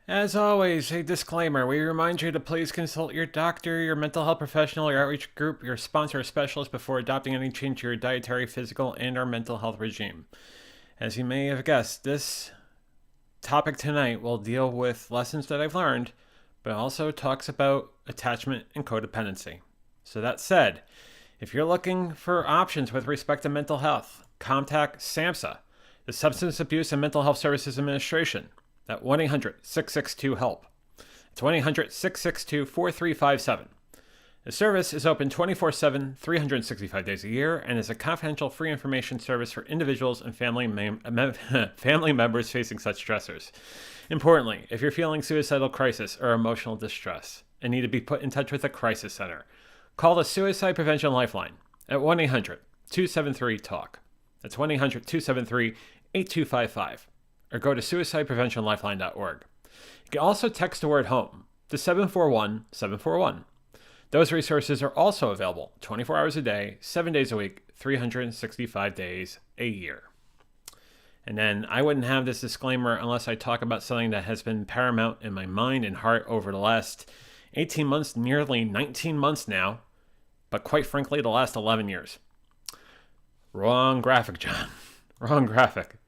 As always, a disclaimer. We remind you to please consult your doctor, your mental health professional, your outreach group, your sponsor or specialist before adopting any change to your dietary, physical, and or mental health regime. As you may have guessed, this topic tonight will deal with lessons that I've learned, but also talks about attachment and codependency. So that said, if you're looking for options with respect to mental health, contact SAMHSA, the Substance Abuse and Mental Health Services Administration, at 1-800-662-HELP. It's 1-800-662-4357. The service is open 24/7, 365 days a year, and is a confidential free information service for individuals and family members facing such stressors. Importantly, if you're feeling suicidal crisis or emotional distress and need to be put in touch with a crisis center, call the Suicide Prevention Lifeline at 1-800-273-TALK. That's 1-800-273-8255. Or go to suicidepreventionlifeline.org. You can also text the word HOME to 741-741. Those resources are also available 24 hours a day, 7 days a week, 365 days a year. And then I wouldn't have this disclaimer unless I talk about something that has been paramount in my mind and heart over the last 18 months, nearly 19 months now, but quite frankly, the last 11 years. Wrong graphic, John. Wrong graphic.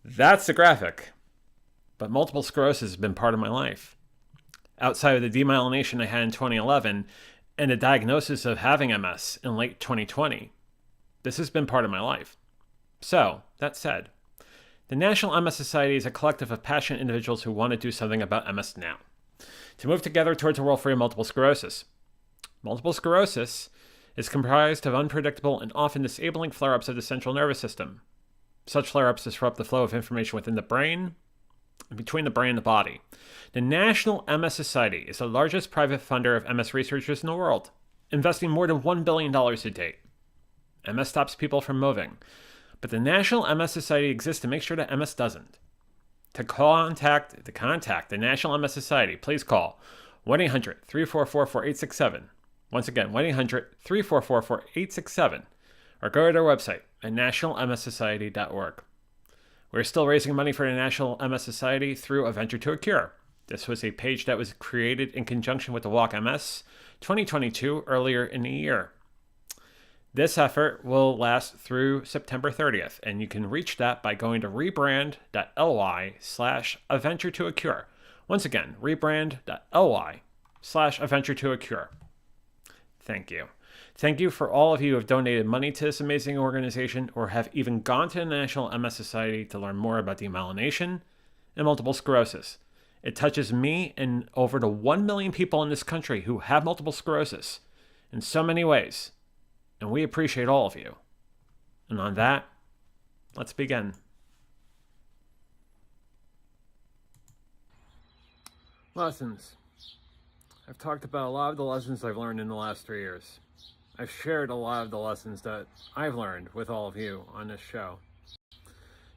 That's the graphic. But multiple sclerosis has been part of my life. Outside of the demyelination I had in 2011 and the diagnosis of having MS in late 2020, this has been part of my life. So, that said, the National MS Society is a collective of passionate individuals who want to do something about MS now, to move together towards a world free of multiple sclerosis. Multiple sclerosis is comprised of unpredictable and often disabling flare-ups of the central nervous system. Such flare-ups disrupt the flow of information within the brain and between the brain and the body. The National MS Society is the largest private funder of MS researchers in the world, investing more than $1 billion to date. MS stops people from moving, but the National MS Society exists to make sure that MS doesn't. To contact the National MS Society, please call 1-800-344-4867. Once again, 1-800-344-4867. Or go to their website at nationalmssociety.org. We're still raising money for the National MS Society through A Venture to a Cure. This was a page that was created in conjunction with the Walk MS 2022 earlier in the year. This effort will last through September 30th, and you can reach that by going to rebrand.ly/A Venture to a Cure. Once again, rebrand.ly/A Venture to a Cure. Thank you. Thank you for all of you who have donated money to this amazing organization or have even gone to the National MS Society to learn more about demyelination and multiple sclerosis. It touches me and over the 1 million people in this country who have multiple sclerosis in so many ways, and we appreciate all of you. And on that, let's begin. Lessons. I've talked about a lot of the lessons I've learned in the last 3 years. I've shared a lot of the lessons that I've learned with all of you on this show.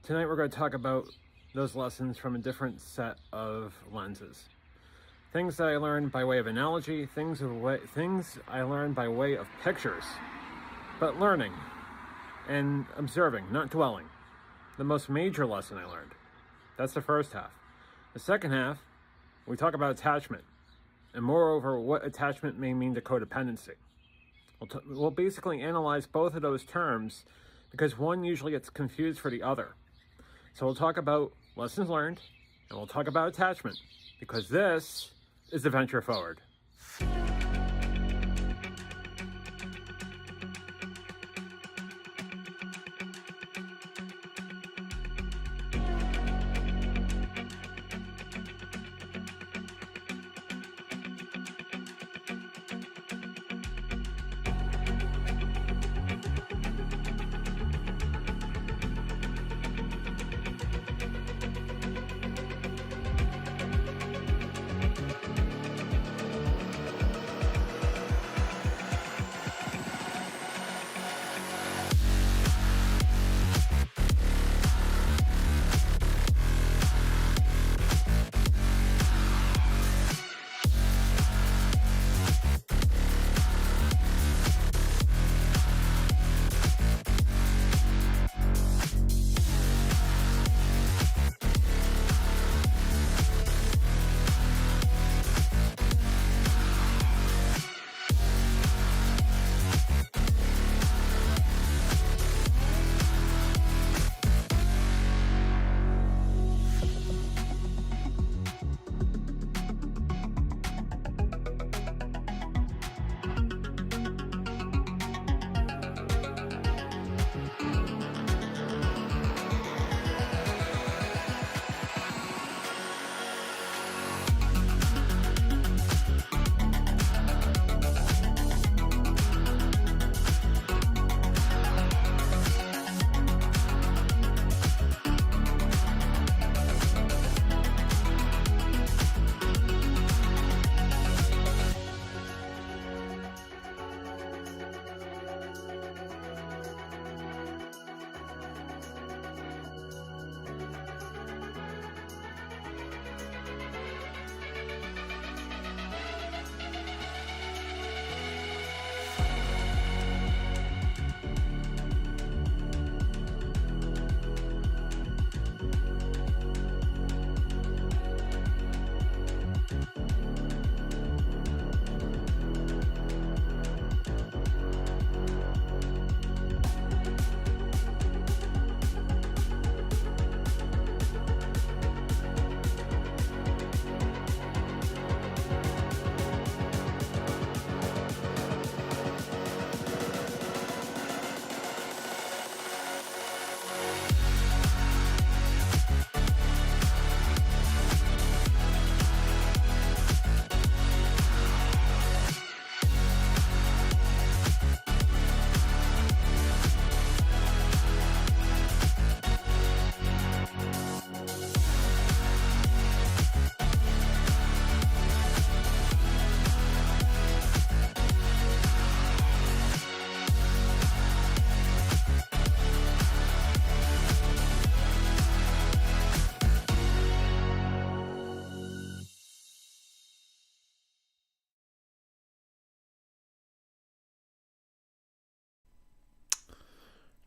Tonight we're going to talk about those lessons from a different set of lenses. Things that I learned by way of analogy, things I learned by way of pictures, but learning and observing, not dwelling. The most major lesson I learned. That's the first half. The second half, we talk about attachment, and moreover, what attachment may mean to codependency. We'll basically analyze both of those terms because one usually gets confused for the other. So we'll talk about lessons learned, and we'll talk about attachment, because this is the Venture Forward.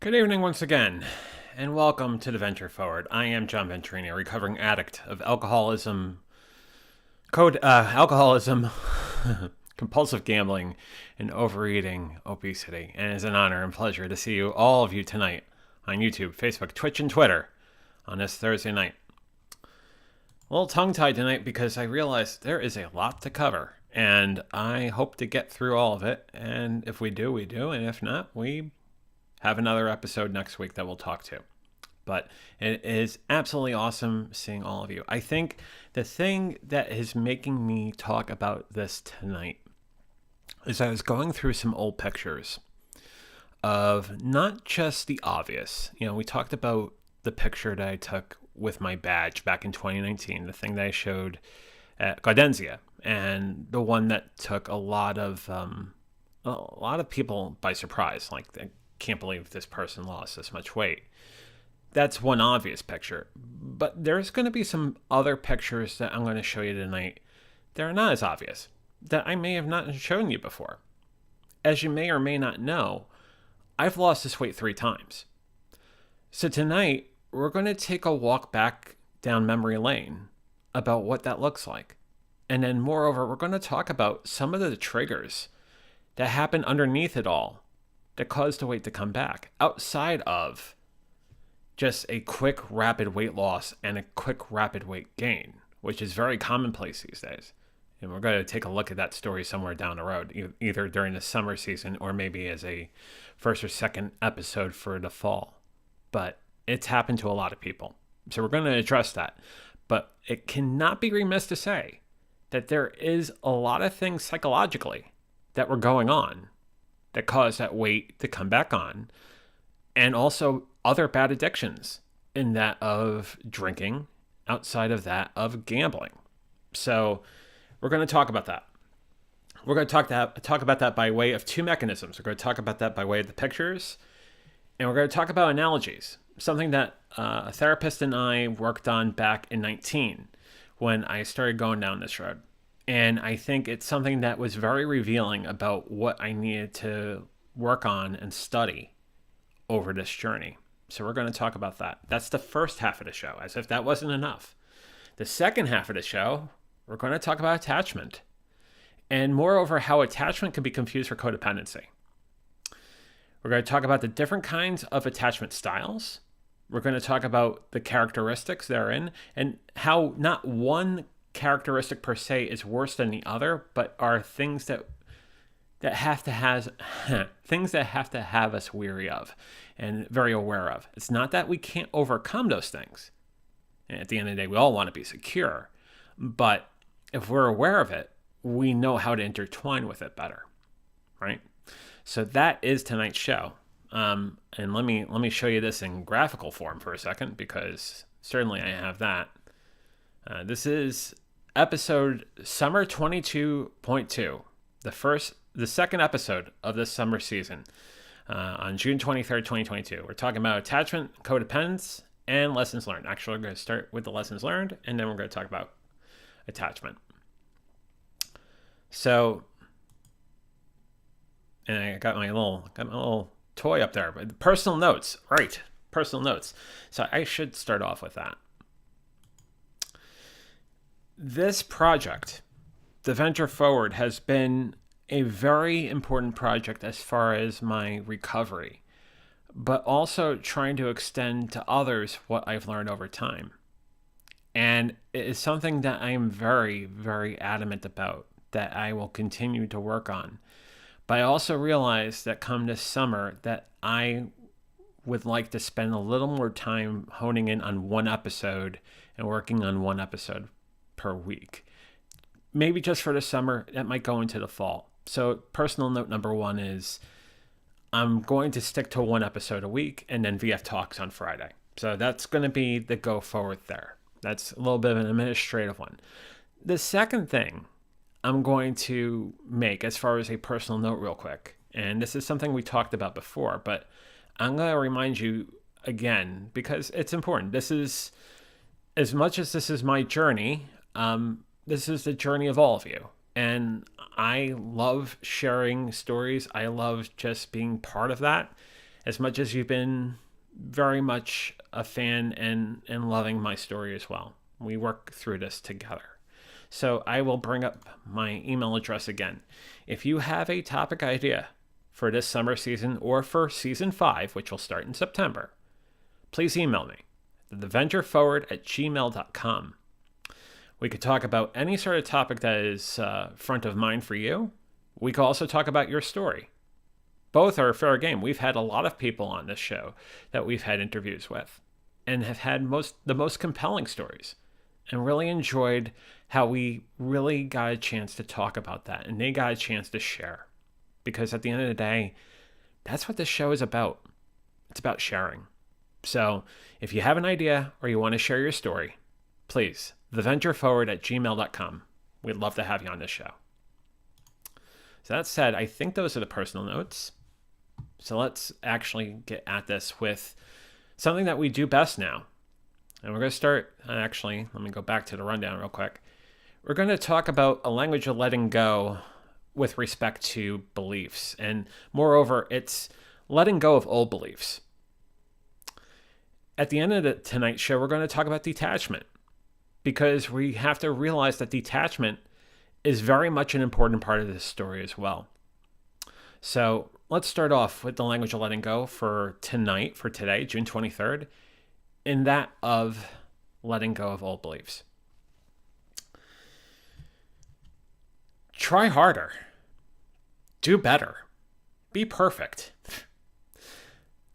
Good evening once again, and welcome to the Venture Forward. I am John Venturini, a recovering addict of alcoholism, compulsive gambling, and overeating, obesity. And it's an honor and pleasure to see you, all of you, tonight on YouTube, Facebook, Twitch, and Twitter on this Thursday night. A little tongue-tied tonight because I realized there is a lot to cover, and I hope to get through all of it. And if we do, we do, and if not, we have another episode next week that we'll talk to. But it is absolutely awesome seeing all of you. I think the thing that is making me talk about this tonight is I was going through some old pictures of not just the obvious. You know, we talked about the picture that I took with my badge back in 2019, the thing that I showed at Gaudensia, and the one that took a lot of people by surprise. Like, they can't believe this person lost this much weight. That's one obvious picture. But there's going to be some other pictures that I'm going to show you tonight that are not as obvious, that I may have not shown you before. As you may or may not know, I've lost this weight 3 times. So tonight, we're going to take a walk back down memory lane about what that looks like. And then moreover, we're going to talk about some of the triggers that happen underneath it all that caused the weight to come back, outside of just a quick, rapid weight loss and a quick, rapid weight gain, which is very commonplace these days. And we're going to take a look at that story somewhere down the road, either during the summer season or maybe as a first or second episode for the fall. But it's happened to a lot of people. So we're going to address that. But it cannot be remiss to say that there is a lot of things psychologically that were going on that caused that weight to come back on, and also other bad addictions, in that of drinking, outside of that of gambling. So we're going to talk about that. We're going to talk about that by way of 2 mechanisms. We're going to talk about that by way of the pictures, and we're going to talk about analogies, something that a therapist and I worked on back in 2019 when I started going down this road. And I think it's something that was very revealing about what I needed to work on and study over this journey. So we're going to talk about that. That's the first half of the show, as if that wasn't enough. The second half of the show, we're going to talk about attachment. And moreover, how attachment can be confused for codependency. We're going to talk about the different kinds of attachment styles. We're going to talk about the characteristics therein, and how not one characteristic per se is worse than the other, but are things that have to have us weary of and very aware of. It's not that we can't overcome those things. And at the end of the day, we all want to be secure, but if we're aware of it, we know how to intertwine with it better, right? So that is tonight's show. And let me show you this in graphical form for a second, because certainly I have that. This is episode Summer 22.2, the second episode of this summer season, on June 23rd, 2022. We're talking about attachment, codependence, and lessons learned. Actually, we're going to start with the lessons learned, and then we're going to talk about attachment. So, and I got my little toy up there, but personal notes, right? Personal notes. So I should start off with that. This project, the Venture Forward, has been a very important project as far as my recovery, but also trying to extend to others what I've learned over time. And it is something that I am very, very adamant about, that I will continue to work on. But I also realize that come this summer that I would like to spend a little more time honing in on one episode and working on one episode per week. Maybe just for the summer, that might go into the fall. So personal note number 1 is I'm going to stick to one episode a week, and then VF Talks on Friday. So that's going to be the go forward there. That's a little bit of an administrative one. The second thing I'm going to make, as far as a personal note real quick, and this is something we talked about before, but I'm going to remind you again because it's important. This is, as much as this is my journey, this is the journey of all of you. And I love sharing stories. I love just being part of that. as much as you've been very much a fan and loving my story as well. We work through this together. So I will bring up my email address again. If you have a topic idea for this summer season or for season 5, which will start in September, please email me at theventureforward@gmail.com. We could talk about any sort of topic that is front of mind for you. We could also talk about your story. Both are fair game. We've had a lot of people on this show that we've had interviews with and have had the most compelling stories, and really enjoyed how we really got a chance to talk about that and they got a chance to share. Because at the end of the day, that's what this show is about. It's about sharing. So if you have an idea or you want to share your story, please, theventureforward@gmail.com. We'd love to have you on this show. So that said, I think those are the personal notes. So let's actually get at this with something that we do best now. And we're going to start, actually, let me go back to the rundown real quick. We're going to talk about a language of letting go with respect to beliefs. And moreover, it's letting go of old beliefs. At the end of tonight's show, we're going to talk about detachment, because we have to realize that detachment is very much an important part of this story as well. So let's start off with the language of letting go for today, June 23rd, in that of letting go of old beliefs. Try harder. Do better. Be perfect.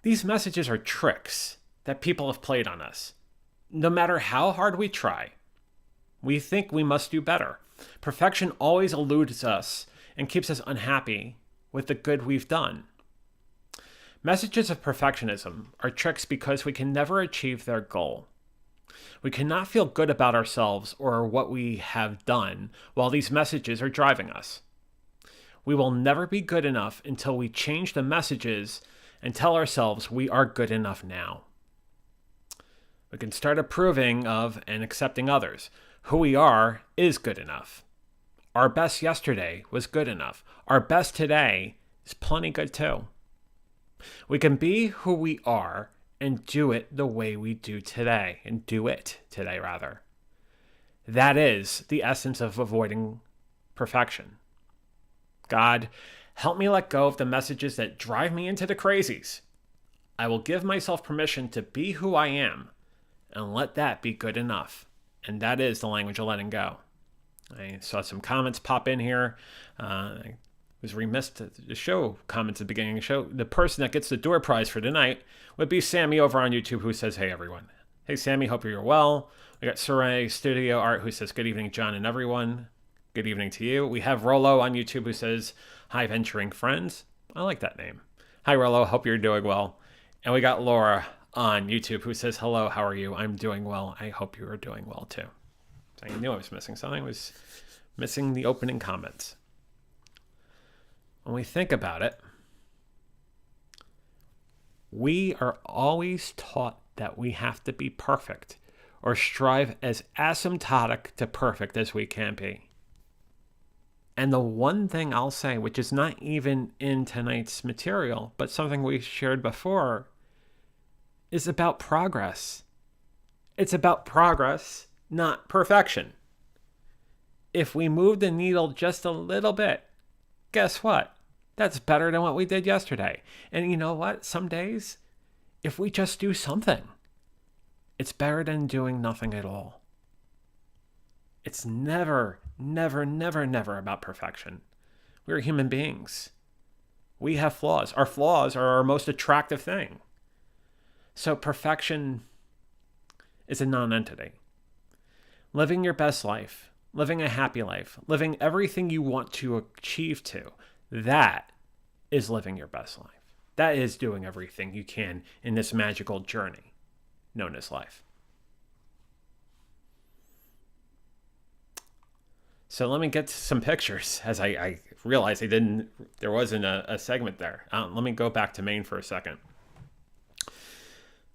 These messages are tricks that people have played on us. No matter how hard we try, we think we must do better. Perfection always eludes us and keeps us unhappy with the good we've done. Messages of perfectionism are tricks because we can never achieve their goal. We cannot feel good about ourselves or what we have done while these messages are driving us. We will never be good enough until we change the messages and tell ourselves we are good enough now. We can start approving of and accepting others. Who we are is good enough. Our best yesterday was good enough. Our best today is plenty good too. We can be who we are and do it the way we do today, and do it today rather. That is the essence of avoiding perfection. God, help me let go of the messages that drive me into the crazies. I will give myself permission to be who I am and let that be good enough. And that is the language of letting go. I saw some comments pop in here. I was remiss to show comments at the beginning of the show. The person that gets the door prize for tonight would be Sammy over on YouTube, who says, "Hey, everyone." Hey, Sammy, hope you're well. We got Saray Studio Art, who says, "Good evening, John and everyone." Good evening to you. We have Rollo on YouTube, who says, "Hi, venturing friends." I like that name. Hi, Rollo. Hope you're doing well. And we got Laura on YouTube, who says, "Hello, how are you? I'm doing well. I hope you are doing well, too." So I knew I was missing something. I was missing the opening comments. When we think about it, we are always taught that we have to be perfect or strive as asymptotic to perfect as we can be. And the one thing I'll say, which is not even in tonight's material, but something we shared before, is about progress. It's about progress, not perfection. If we move the needle just a little bit, guess what? That's better than what we did yesterday. And you know what? Some days, if we just do something, it's better than doing nothing at all. It's never, never, never, never about perfection. We're human beings. We have flaws. Our flaws are our most attractive thing. So perfection is a non-entity. Living your best life, living a happy life, living everything you want to achieve to, that is living your best life. That is doing everything you can in this magical journey known as life. So let me get to some pictures, as I realized there wasn't a segment there. Let me go back to Maine for a second.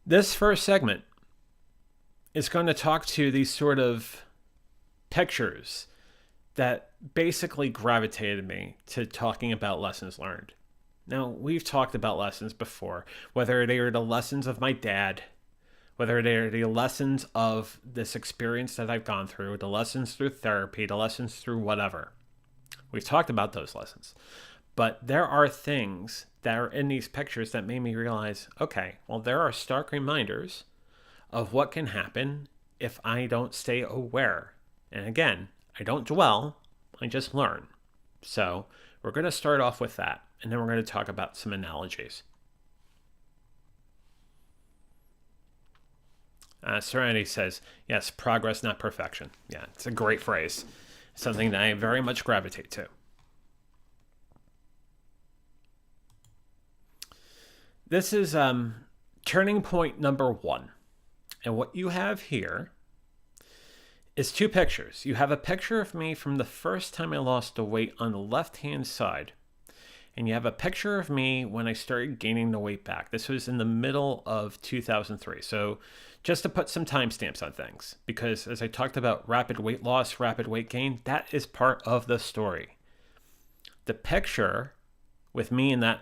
This first segment is going to talk to these sort of pictures that basically gravitated me to talking about lessons learned. Now, we've talked about lessons before, whether they are the lessons of my dad, whether they are the lessons of this experience that I've gone through, the lessons through therapy, the lessons through whatever. We've talked about those lessons. But there are things that are in these pictures that made me realize, okay, well, there are stark reminders of what can happen if I don't stay aware. And again, I don't dwell, I just learn. So we're going to start off with that, and then we're going to talk about some analogies. Serenity says, yes, progress, not perfection. Yeah, it's a great phrase. Something that I very much gravitate to. This is turning point number 1. And what you have here is 2 pictures. You have a picture of me from the first time I lost the weight on the left-hand side. And you have a picture of me when I started gaining the weight back. This was in the middle of 2003. So just to put some timestamps on things, because as I talked about rapid weight loss, rapid weight gain, that is part of the story. The picture with me in that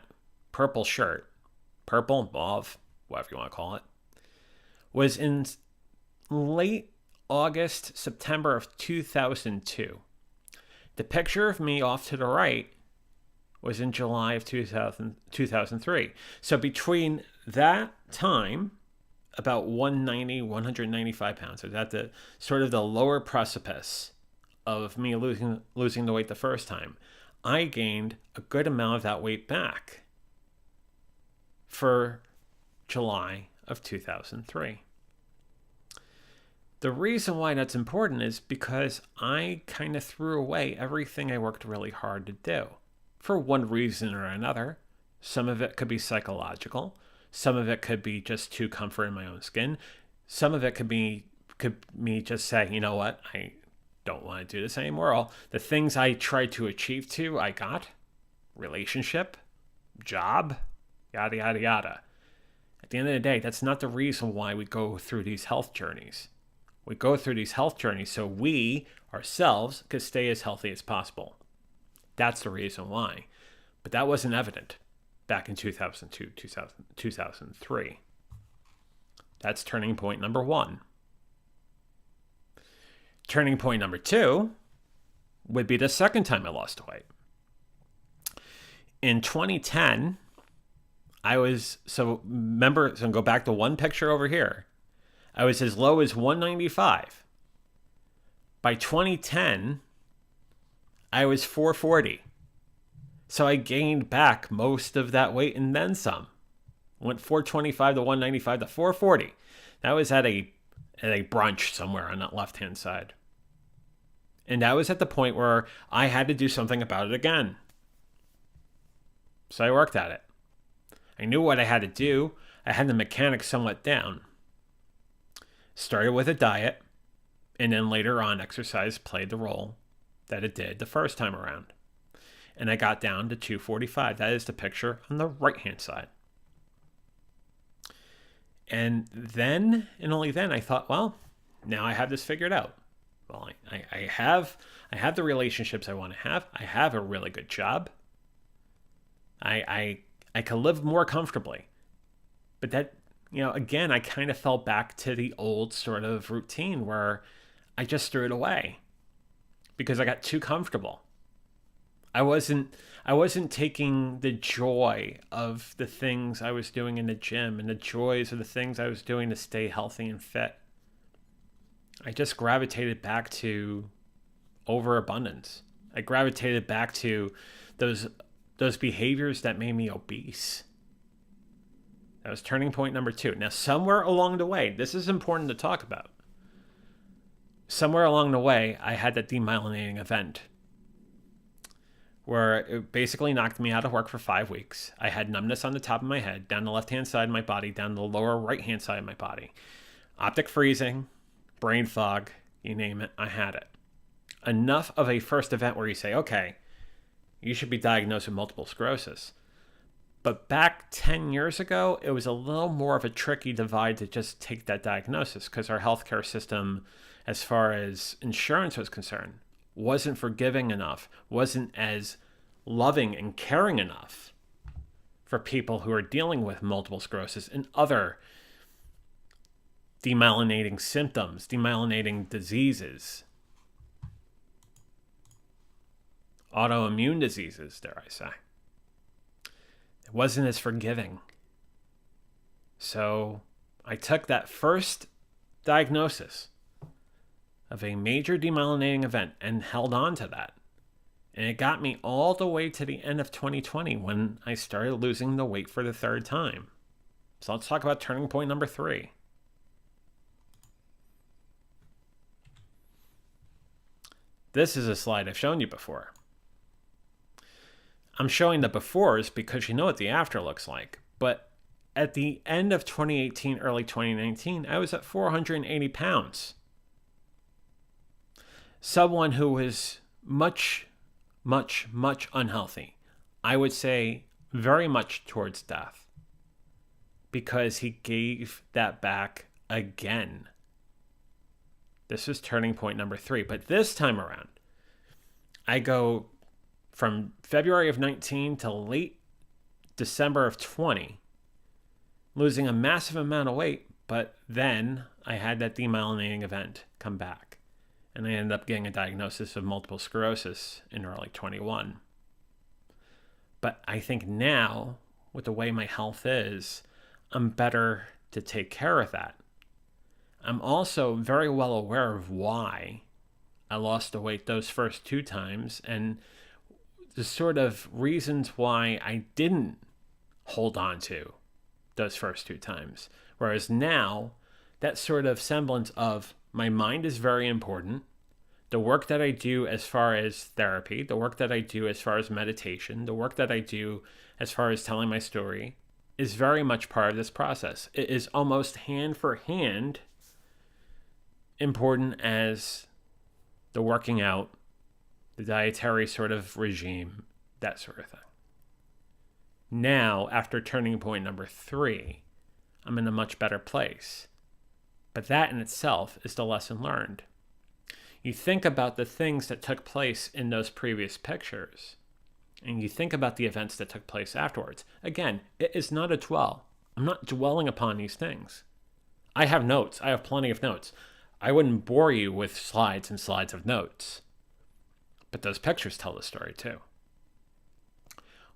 purple shirt, purple, mauve, whatever you want to call it, was in late August, September of 2002. The picture of me off to the right was in July of 2003. So between that time, about 195 pounds, I was at the sort of the lower precipice of me losing the weight the first time. I gained a good amount of that weight back for July of 2003. The reason why that's important is because I kind of threw away everything I worked really hard to do for one reason or another. Some of it could be psychological. Some of it could be just too comfort in my own skin. Some of it could me just saying, you know what, I don't want to do this anymore. All the things I tried to achieve I got. Relationship, job, yada, yada, yada. At the end of the day, that's not the reason why we go through these health journeys. We go through these health journeys so we, ourselves, could stay as healthy as possible. That's the reason why. But that wasn't evident back in 2002, 2003. That's turning point number 1. Turning point number 2 would be the second time I lost weight. In 2010, go back to one picture over here. I was as low as 195. By 2010, I was 440. So I gained back most of that weight and then some. Went 425 to 195 to 440. That was at a brunch somewhere on that left-hand side. And that was at the point where I had to do something about it again. So I worked at it. I knew what I had to do. I had the mechanics somewhat down. Started with a diet, and then later on exercise played the role that it did the first time around. And I got down to 245. That is the picture on the right-hand side. And then, and only then, I thought, well, now I have this figured out. Well, I have the relationships I want to have. I have a really good job. I can live more comfortably. But that, again, I kind of fell back to the old sort of routine where I just threw it away because I got too comfortable. I wasn't taking the joy of the things I was doing in the gym and the joys of the things I was doing to stay healthy and fit. I just gravitated back to overabundance. I gravitated back to those behaviors that made me obese. That was turning point number 2. Now, somewhere along the way, this is important to talk about. Somewhere along the way, I had that demyelinating event where it basically knocked me out of work for 5 weeks. I had numbness on the top of my head, down the left-hand side of my body, down the lower right-hand side of my body. Optic freezing, brain fog, you name it, I had it. Enough of a first event where you say, okay, you should be diagnosed with multiple sclerosis. But back 10 years ago, it was a little more of a tricky divide to just take that diagnosis because our healthcare system, as far as insurance was concerned, wasn't forgiving enough, wasn't as loving and caring enough for people who are dealing with multiple sclerosis and other demyelinating symptoms, demyelinating diseases, autoimmune diseases, dare I say. It wasn't as forgiving. So I took that first diagnosis of a major demyelinating event and held on to that. And it got me all the way to the end of 2020 when I started losing the weight for the third time. So let's talk about turning point number 3. This is a slide I've shown you before. I'm showing the befores because you know what the after looks like. But at the end of 2018, early 2019, I was at 480 pounds. Someone who was much unhealthy. I would say very much towards death. Because he gave that back again. This was turning point number 3. But this time around, I go from February of 19 to late December of 20, losing a massive amount of weight, but then I had that demyelinating event come back. And I ended up getting a diagnosis of multiple sclerosis in early 21. But I think now, with the way my health is, I'm better to take care of that. I'm also very well aware of why I lost the weight those first 2 times and the sort of reasons why I didn't hold on to those first 2 times. Whereas now, that sort of semblance of my mind is very important. The work that I do as far as therapy, the work that I do as far as meditation, the work that I do as far as telling my story is very much part of this process. It is almost hand for hand important as the working out, the dietary sort of regime, that sort of thing. Now, after turning point number 3, I'm in a much better place. But that in itself is the lesson learned. You think about the things that took place in those previous pictures, and you think about the events that took place afterwards. Again, it is not a dwell. I'm not dwelling upon these things. I have notes. I have plenty of notes. I wouldn't bore you with slides and slides of notes. But those pictures tell the story too.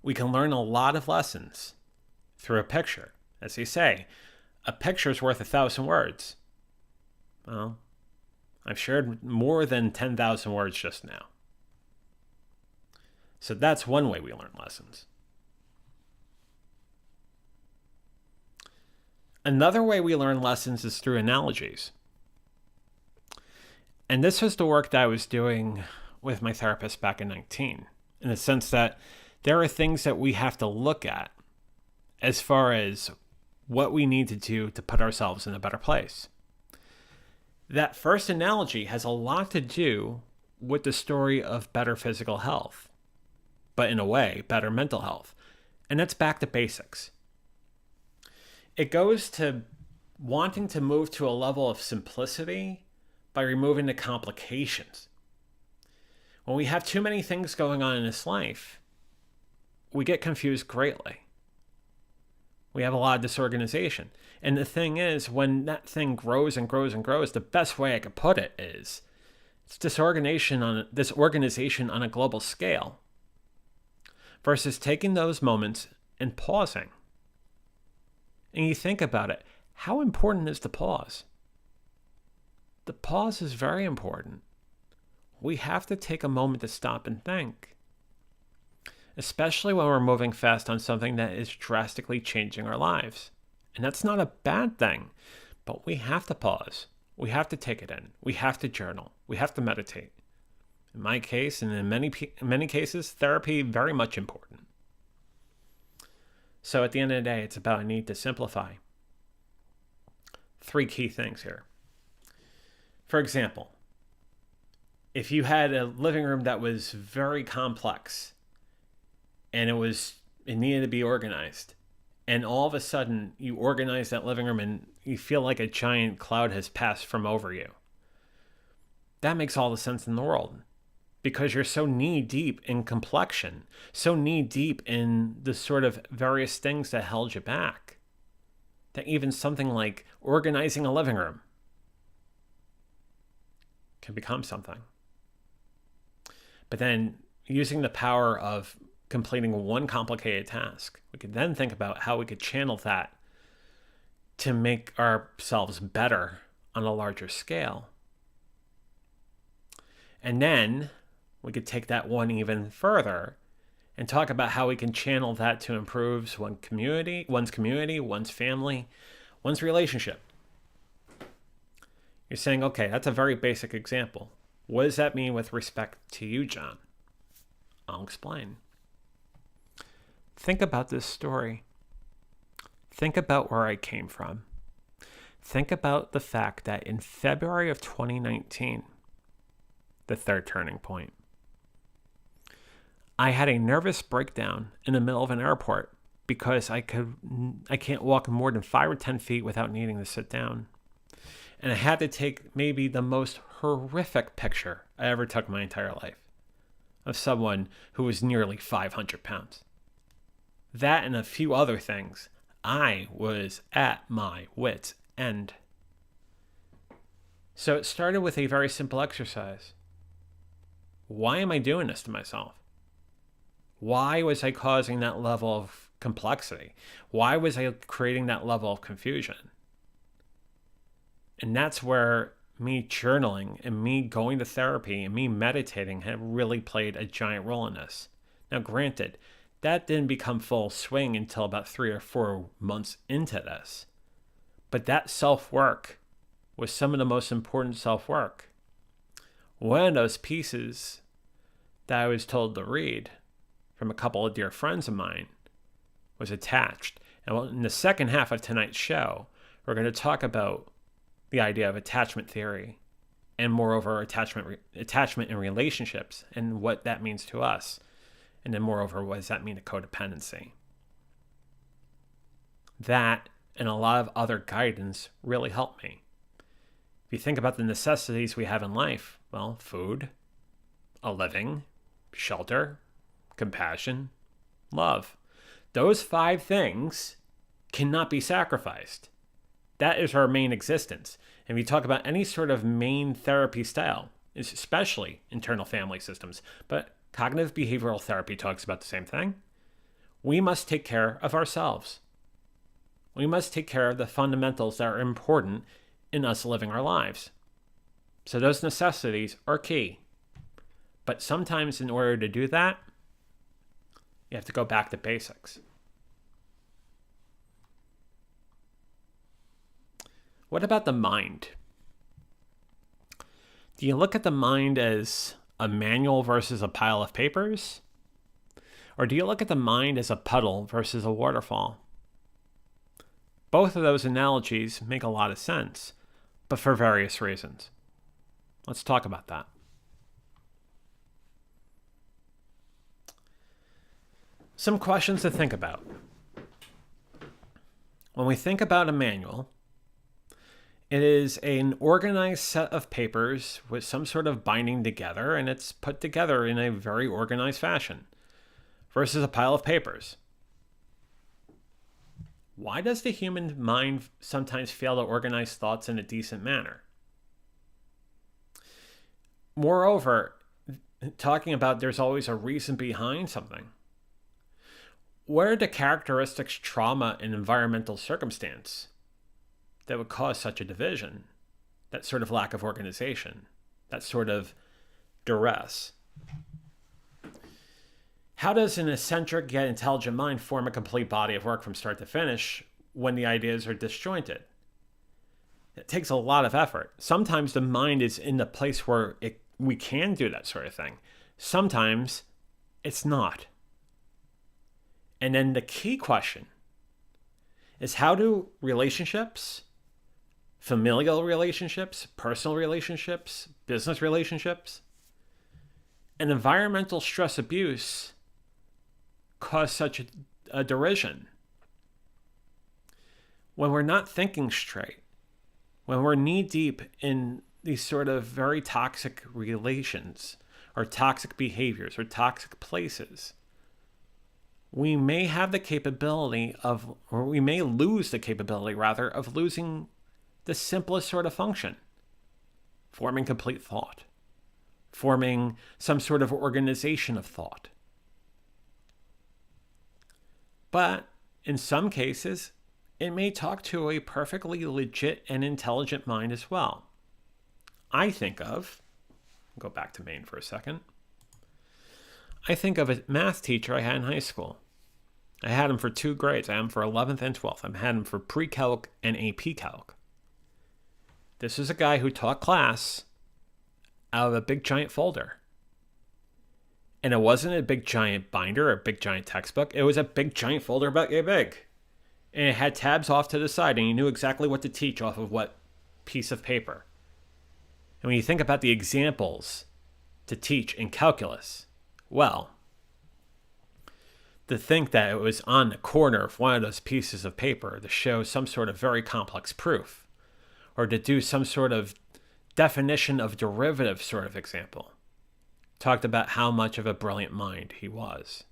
We can learn a lot of lessons through a picture. As they say, a picture's worth 1,000 words. Well, I've shared more than 10,000 words just now. So that's one way we learn lessons. Another way we learn lessons is through analogies. And this was the work that I was doing with my therapist back in 19, in the sense that there are things that we have to look at as far as what we need to do to put ourselves in a better place. That first analogy has a lot to do with the story of better physical health, but in a way, better mental health. And that's back to basics. It goes to wanting to move to a level of simplicity by removing the complications. When we have too many things going on in this life, we get confused greatly. We have a lot of disorganization. And the thing is, when that thing grows and grows and grows, the best way I could put it is it's disorganization on a global scale versus taking those moments and pausing. And you think about it, how important is the pause? The pause is very important. We have to take a moment to stop and think, especially when we're moving fast on something that is drastically changing our lives. And that's not a bad thing, but we have to pause. We have to take it in. We have to journal. We have to meditate. In my case, and in many cases, therapy very much important. So at the end of the day, it's about a need to simplify. 3 key things here. For example, if you had a living room that was very complex and it needed to be organized, and all of a sudden you organize that living room and you feel like a giant cloud has passed from over you, that makes all the sense in the world. because you're so knee deep in complexion, so knee deep in the sort of various things that held you back, that even something like organizing a living room can become something. But then using the power of completing one complicated task, we could then think about how we could channel that to make ourselves better on a larger scale. And then we could take that one even further and talk about how we can channel that to improve one's community, one's family, one's relationship. You're saying, okay, that's a very basic example. What does that mean with respect to you, John? I'll explain. Think about this story. Think about where I came from. Think about the fact that in February of 2019, the third turning point, I had a nervous breakdown in the middle of an airport because I can't walk more than 5 or 10 feet without needing to sit down. And I had to take maybe the most horrific picture I ever took my entire life of someone who was nearly 500 pounds. That and a few other things, I was at my wit's end. So it started with a very simple exercise. Why am I doing this to myself? Why was I causing that level of complexity? Why was I creating that level of confusion? And that's where me journaling and me going to therapy and me meditating have really played a giant role in this. Now, granted, that didn't become full swing until about 3 or 4 months into this. But that self-work was some of the most important self-work. One of those pieces that I was told to read from a couple of dear friends of mine was Attached. And in the second half of tonight's show, we're going to talk about the idea of attachment theory and moreover attachment in relationships and what that means to us. And then moreover, what does that mean to codependency? That and a lot of other guidance really helped me. If you think about the necessities we have in life, well, food, a living, shelter, compassion, love. Those 5 things cannot be sacrificed. That is our main existence. And we talk about any sort of main therapy style, especially internal family systems, but cognitive behavioral therapy talks about the same thing. We must take care of ourselves. We must take care of the fundamentals that are important in us living our lives. So those necessities are key. But sometimes in order to do that, you have to go back to basics. What about the mind? Do you look at the mind as a manual versus a pile of papers? Or do you look at the mind as a puddle versus a waterfall? Both of those analogies make a lot of sense, but for various reasons. Let's talk about that. Some questions to think about. When we think about a manual, it is an organized set of papers with some sort of binding together, and it's put together in a very organized fashion, versus a pile of papers. Why does the human mind sometimes fail to organize thoughts in a decent manner? Moreover, talking about there's always a reason behind something. What are the characteristics, trauma, and environmental circumstance that would cause such a division, that sort of lack of organization, that sort of duress? How does an eccentric yet intelligent mind form a complete body of work from start to finish when the ideas are disjointed? It takes a lot of effort. Sometimes the mind is in the place where we can do that sort of thing. Sometimes it's not. And then the key question is, how do relationships, familial relationships, personal relationships, business relationships, and environmental stress abuse cause such a derision? When we're not thinking straight, when we're knee deep in these sort of very toxic relations or toxic behaviors or toxic places, we may have the capability of, or we may lose the capability rather, of losing the simplest sort of function: forming complete thought, forming some sort of organization of thought. But in some cases, it may talk to a perfectly legit and intelligent mind as well. I think of, go back to Maine for a second. I think of a math teacher I had in high school. I had him for 2 grades. I had him for 11th and 12th. I had him for pre-calc and AP calc. This is a guy who taught class out of a big giant folder. And it wasn't a big giant binder or a big giant textbook. It was a big giant folder about yay big. And it had tabs off to the side, and you knew exactly what to teach off of what piece of paper. And when you think about the examples to teach in calculus, well, to think that it was on the corner of one of those pieces of paper to show some sort of very complex proof, or to do some sort of definition of derivative sort of example, talked about how much of a brilliant mind he was.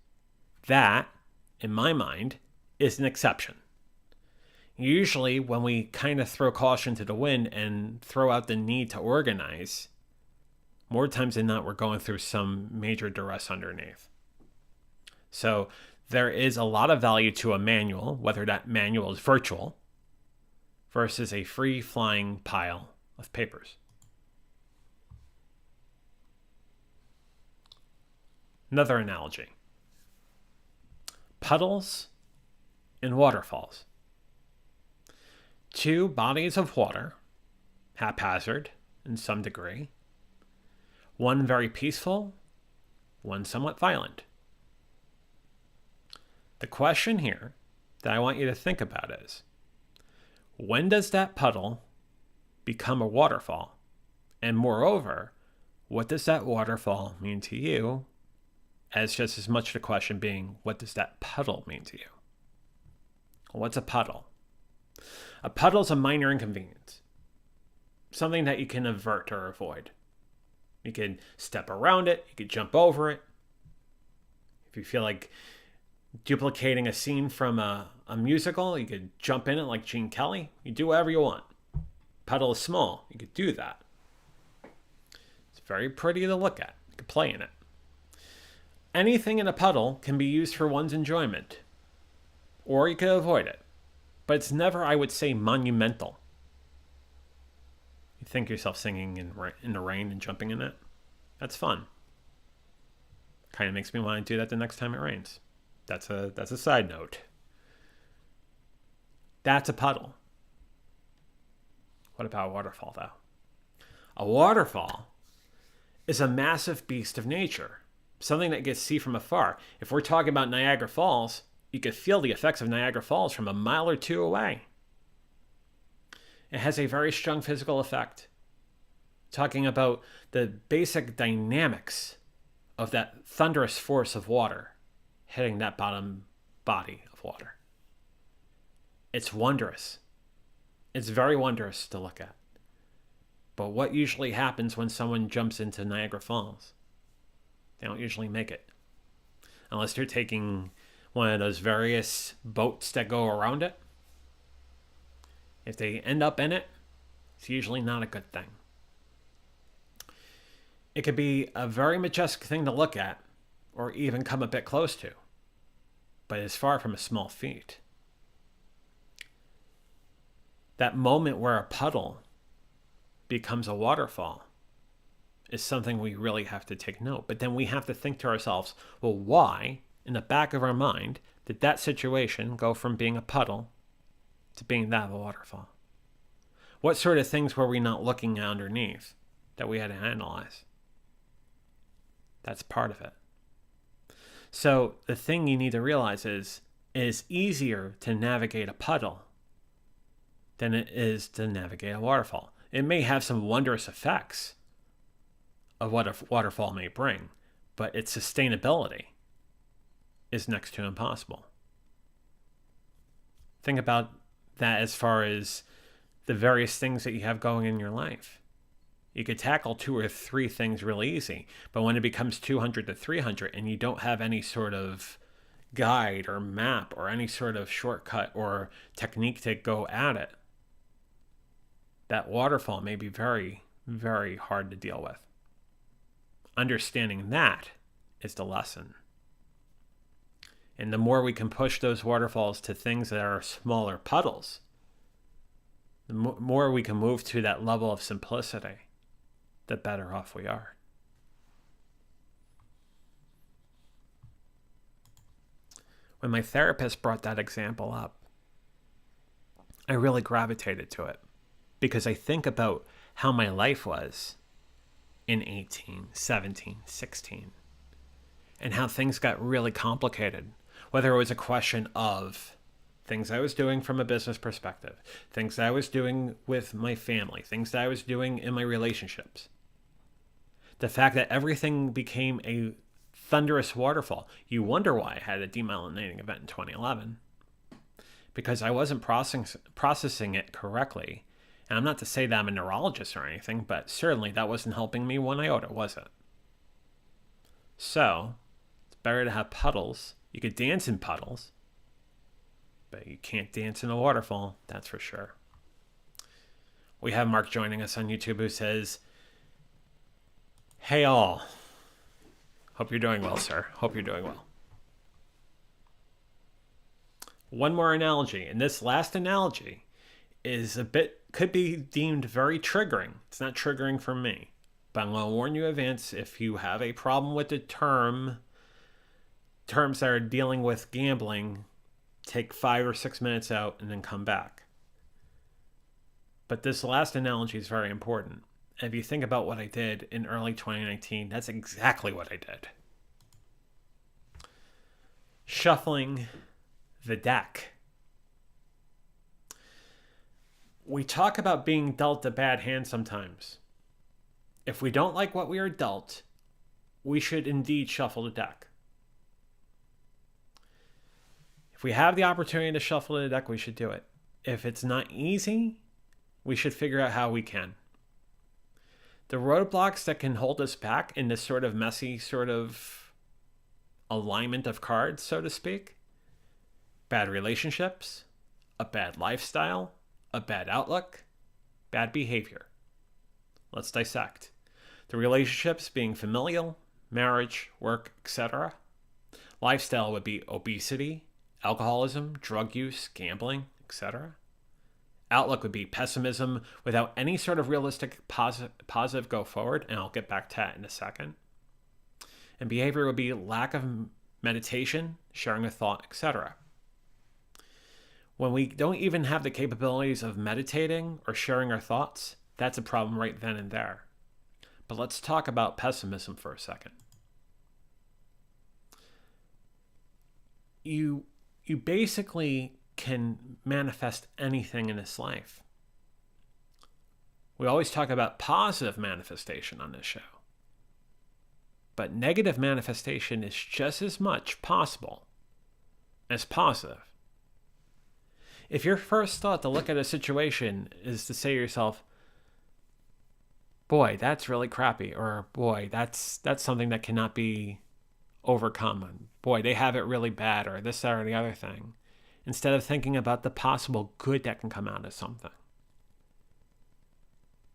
That, in my mind, is an exception. Usually when we kind of throw caution to the wind and throw out the need to organize, more times than not, we're going through some major duress underneath. So there is a lot of value to a manual, whether that manual is virtual versus a free-flying pile of papers. Another analogy: puddles and waterfalls. 2 bodies of water, haphazard in some degree. One very peaceful, one somewhat violent. The question here that I want you to think about is, when does that puddle become a waterfall? And moreover, what does that waterfall mean to you? As just as much the question being, what does that puddle mean to you? What's a puddle? A puddle is a minor inconvenience, something that you can avert or avoid. You can step around it, you can jump over it. If you feel like duplicating a scene from a musical, you could jump in it like Gene Kelly. You do whatever you want. Puddle is small, you could do that. It's very pretty to look at. You could play in it. Anything in a puddle can be used for one's enjoyment, or you could avoid it. But it's never, I would say, monumental. You think yourself singing in the rain and jumping in it? That's fun. Kind of makes me want to do that the next time it rains. That's a side note. That's a puddle. What about a waterfall, though? A waterfall is a massive beast of nature, something that you can see from afar. If we're talking about Niagara Falls, you could feel the effects of Niagara Falls from a mile or 2 away. It has a very strong physical effect, talking about the basic dynamics of that thunderous force of water hitting that bottom body of water. It's wondrous. It's very wondrous to look at. But what usually happens when someone jumps into Niagara Falls? They don't usually make it. Unless they're taking one of those various boats that go around it. If they end up in it, it's usually not a good thing. It could be a very majestic thing to look at, or even come a bit close to, but it's far from a small feat. That moment where a puddle becomes a waterfall is something we really have to take note. But then we have to think to ourselves, well, why, in the back of our mind, did that situation go from being a puddle to being that of a waterfall? What sort of things were we not looking at underneath that we had to analyze? That's part of it. So the thing you need to realize is it is easier to navigate a puddle than it is to navigate a waterfall. It may have some wondrous effects of what a waterfall may bring, but its sustainability is next to impossible. Think about that as far as the various things that you have going in your life. You could tackle 2 or 3 things really easy, but when it becomes 200 to 300 and you don't have any sort of guide or map or any sort of shortcut or technique to go at it, that waterfall may be very, very hard to deal with. Understanding that is the lesson. And the more we can push those waterfalls to things that are smaller puddles, the more we can move to that level of simplicity, the better off we are. When my therapist brought that example up, I really gravitated to it because I think about how my life was in 18, 17, 16, and how things got really complicated. Whether it was a question of things I was doing from a business perspective, things that I was doing with my family, things that I was doing in my relationships. The fact that everything became a thunderous waterfall. You wonder why I had a demyelinating event in 2011. Because I wasn't processing it correctly. And I'm not to say that I'm a neurologist or anything, but certainly that wasn't helping me one iota, was it? So, it's better to have puddles. You could dance in puddles, but you can't dance in a waterfall, that's for sure. We have Mark joining us on YouTube who says, "Hey all, hope you're doing well, sir. Hope you're doing well." One more analogy, and this last analogy is could be deemed very triggering. It's not triggering for me, but I'm going to warn you in advance if you have a problem with the terms that are dealing with gambling, take 5 or 6 minutes out and then come back. But this last analogy is very important. If you think about what I did in early 2019, that's exactly what I did. Shuffling the deck. We talk about being dealt a bad hand sometimes. If we don't like what we are dealt, we should indeed shuffle the deck. If we have the opportunity to shuffle the deck, we should do it. If it's not easy, we should figure out how we can. The roadblocks that can hold us back in this sort of messy sort of alignment of cards, so to speak, bad relationships, a bad lifestyle, a bad outlook, bad behavior. Let's dissect. The relationships being familial, marriage, work, etc. Lifestyle would be obesity, alcoholism, drug use, gambling, etc. Outlook would be pessimism without any sort of realistic positive go forward, and I'll get back to that in a second. And behavior would be lack of meditation, sharing a thought, etc. When we don't even have the capabilities of meditating or sharing our thoughts, that's a problem right then and there. But let's talk about pessimism for a second. You basically can manifest anything in this life. We always talk about positive manifestation on this show. But negative manifestation is just as much possible as positive. If your first thought to look at a situation is to say to yourself, boy, that's really crappy, or boy, that's something that cannot be overcome, and boy, they have it really bad, or this, that, or the other thing, instead of thinking about the possible good that can come out of something.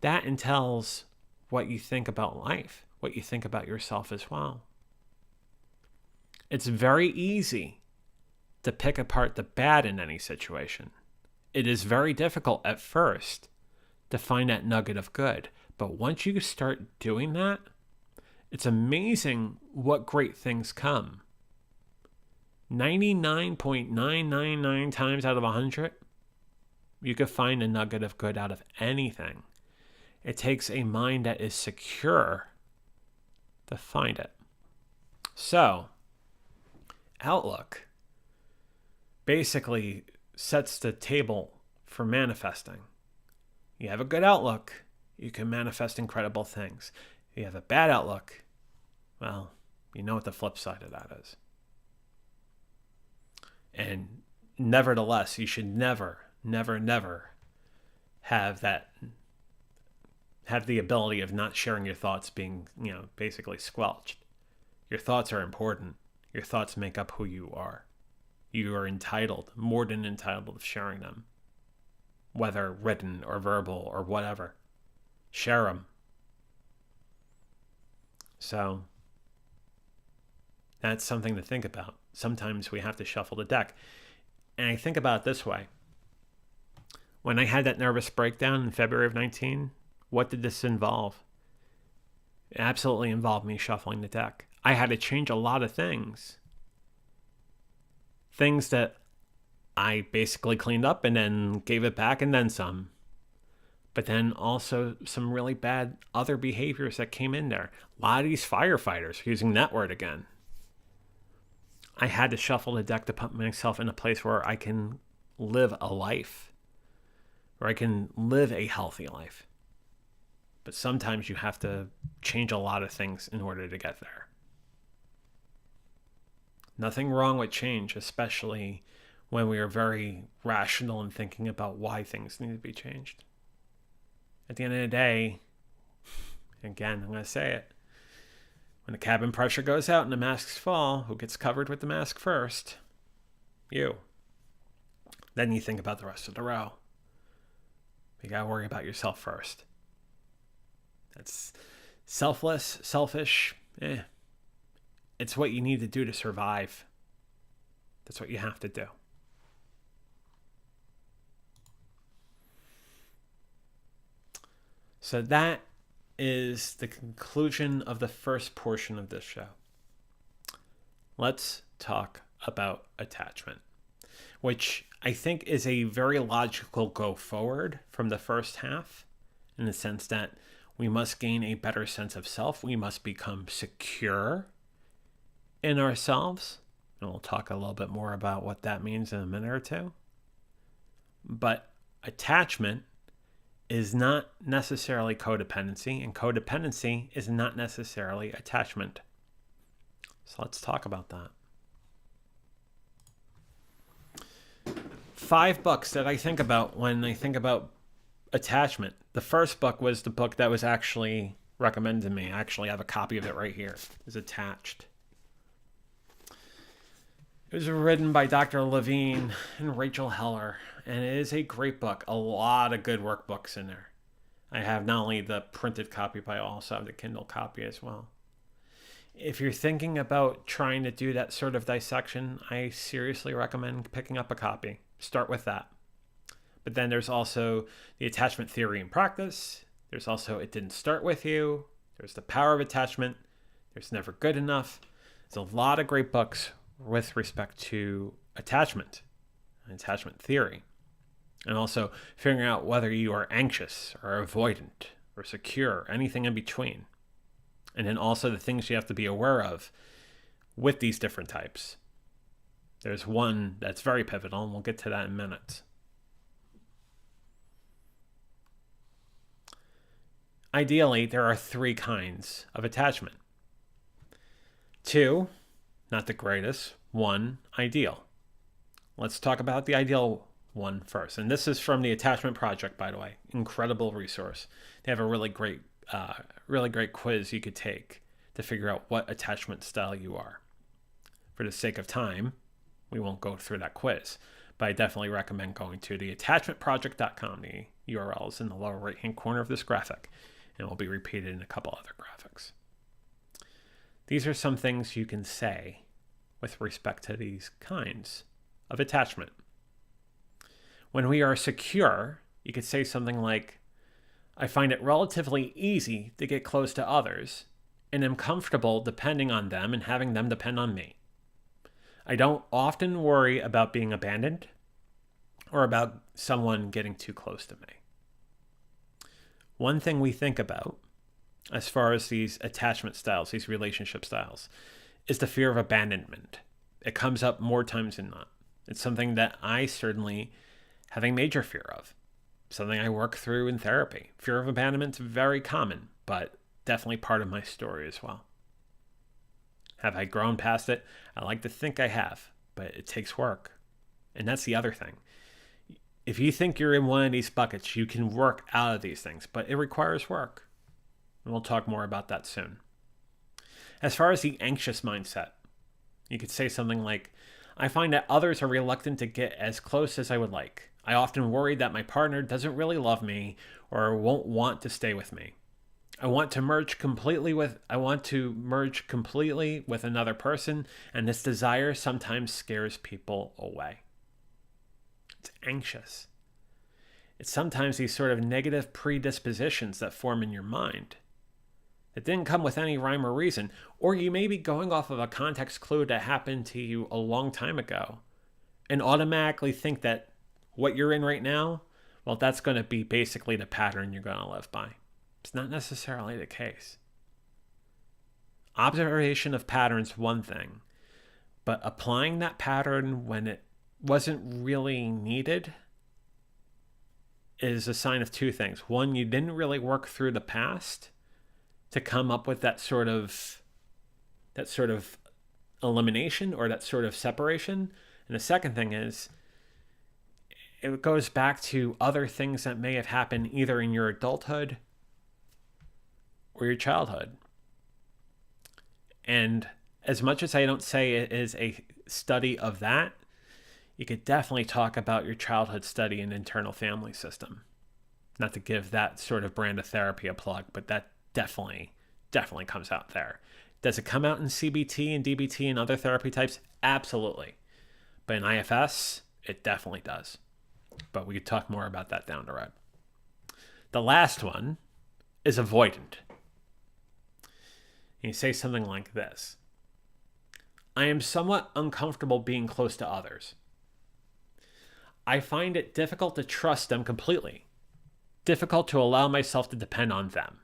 That entails what you think about life, what you think about yourself as well. It's very easy to pick apart the bad in any situation. It is very difficult at first to find that nugget of good. But once you start doing that, it's amazing what great things come. 99.999 times out of 100, you could find a nugget of good out of anything. It takes a mind that is secure to find it. So, outlook basically sets the table for manifesting. You have a good outlook, you can manifest incredible things. If you have a bad outlook, well, you know what the flip side of that is. And nevertheless, you should never, never, never have that have the ability of not sharing your thoughts being, basically squelched. Your thoughts are important. Your thoughts make up who you are. You are entitled, more than entitled, of sharing them, whether written or verbal or whatever. Share them. So that's something to think about. Sometimes we have to shuffle the deck. And I think about it this way. When I had that nervous breakdown in February of 19, what did this involve? It absolutely involved me shuffling the deck. I had to change a lot of things. Things that I basically cleaned up and then gave it back and then some. But then also some really bad other behaviors that came in there. A lot of these firefighters, using that word again. I had to shuffle the deck to put myself in a place where I can live a life, where I can live a healthy life. But sometimes you have to change a lot of things in order to get there. Nothing wrong with change, especially when we are very rational in thinking about why things need to be changed. At the end of the day, again, I'm going to say it, when the cabin pressure goes out and the masks fall, who gets covered with the mask first? You. Then you think about the rest of the row. You got to worry about yourself first. That's selfless, selfish. It's what you need to do to survive. That's what you have to do. So that is the conclusion of the first portion of this show. Let's talk about attachment, which I think is a very logical go forward from the first half, in the sense that we must gain a better sense of self. We must become secure in ourselves. And we'll talk a little bit more about what that means in a minute or two. But attachment is not necessarily codependency, and codependency is not necessarily attachment. So let's talk about that. 5 books that I think about when I think about attachment. The first book was the book that was actually recommended to me. I actually have a copy of it right here. It's attached. It was written by Dr. Levine and Rachel Heller, and it is a great book. A lot of good workbooks in there. I have not only the printed copy, but I also have the Kindle copy as well. If you're thinking about trying to do that sort of dissection, I seriously recommend picking up a copy. Start with that. But then there's also the Attachment Theory and Practice. There's also It Didn't Start With You. There's The Power of Attachment. There's Never Good Enough. There's a lot of great books with respect to attachment and attachment theory. And also figuring out whether you are anxious or avoidant or secure, anything in between. And then also the things you have to be aware of with these different types. There's one that's very pivotal, and we'll get to that in minutes. Ideally, there are 3 kinds of attachment. 2, not the greatest. 1, ideal. Let's talk about the ideal one first. And this is from the Attachment Project, by the way. Incredible resource. They have a really great quiz you could take to figure out what attachment style you are. For the sake of time, we won't go through that quiz, but I definitely recommend going to the attachmentproject.com. The URL is in the lower right-hand corner of this graphic, and it will be repeated in a couple other graphics. These are some things you can say with respect to these kinds of attachment. When we are secure, you could say something like, I find it relatively easy to get close to others and am comfortable depending on them and having them depend on me. I don't often worry about being abandoned or about someone getting too close to me. One thing we think about as far as these attachment styles, these relationship styles, is the fear of abandonment. It comes up more times than not. It's something that I certainly have a major fear of. Something I work through in therapy. Fear of abandonment is very common, but definitely part of my story as well. Have I grown past it? I like to think I have, but it takes work. And that's the other thing. If you think you're in one of these buckets, you can work out of these things, but it requires work. And we'll talk more about that soon. As far as the anxious mindset, you could say something like, I find that others are reluctant to get as close as I would like. I often worry that my partner doesn't really love me or won't want to stay with me. I want to merge completely with another person, and this desire sometimes scares people away. It's anxious. It's sometimes these sort of negative predispositions that form in your mind. It didn't come with any rhyme or reason, or you may be going off of a context clue that happened to you a long time ago and automatically think that what you're in right now, well, that's going to be basically the pattern you're going to live by. It's not necessarily the case. Observation of patterns, one thing, but applying that pattern when it wasn't really needed is a sign of two things. One, you didn't really work through the past to come up with that sort of elimination or that sort of separation. And the second thing is it goes back to other things that may have happened either in your adulthood or your childhood. And as much as I don't say it is a study of that, you could definitely talk about your childhood study and internal family system. Not to give that sort of brand of therapy a plug, but that definitely comes out there. Does it come out in CBT and DBT and other therapy types? Absolutely. But in IFS, it definitely does. But we could talk more about that down the road. The last one is avoidant. And you say something like this. I am somewhat uncomfortable being close to others. I find it difficult to trust them completely. Difficult to allow myself to depend on them.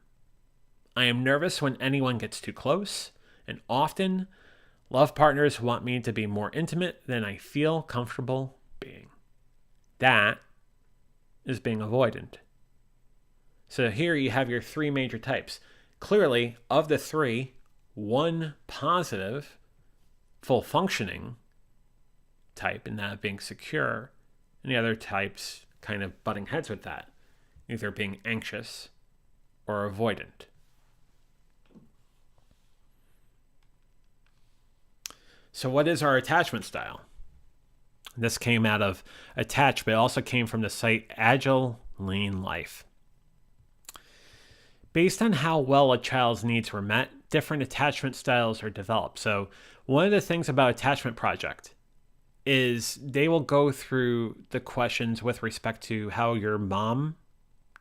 I am nervous when anyone gets too close, and often love partners want me to be more intimate than I feel comfortable being. That is being avoidant. So here you have your three major types. Clearly, of the three, one positive, full functioning type, and that being secure, and the other types kind of butting heads with that, either being anxious or avoidant. So what is our attachment style? This came out of Attach, but it also came from the site Agile Lean Life. Based on how well a child's needs were met, different attachment styles are developed. So one of the things about Attachment Project is they will go through the questions with respect to how your mom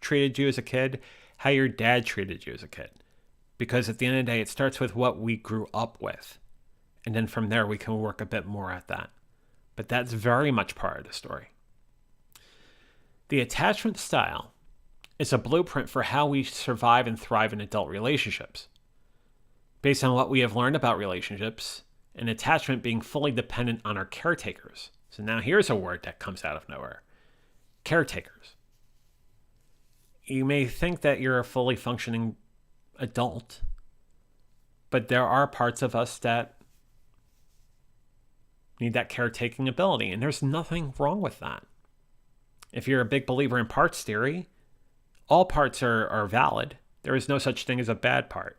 treated you as a kid, how your dad treated you as a kid. Because at the end of the day, it starts with what we grew up with. And then from there, we can work a bit more at that. But that's very much part of the story. The attachment style is a blueprint for how we survive and thrive in adult relationships. Based on what we have learned about relationships, and attachment being fully dependent on our caretakers. So now here's a word that comes out of nowhere. Caretakers. You may think that you're a fully functioning adult, but there are parts of us that need that caretaking ability, and there's nothing wrong with that. If you're a big believer in parts theory, all parts are valid. There is no such thing as a bad part.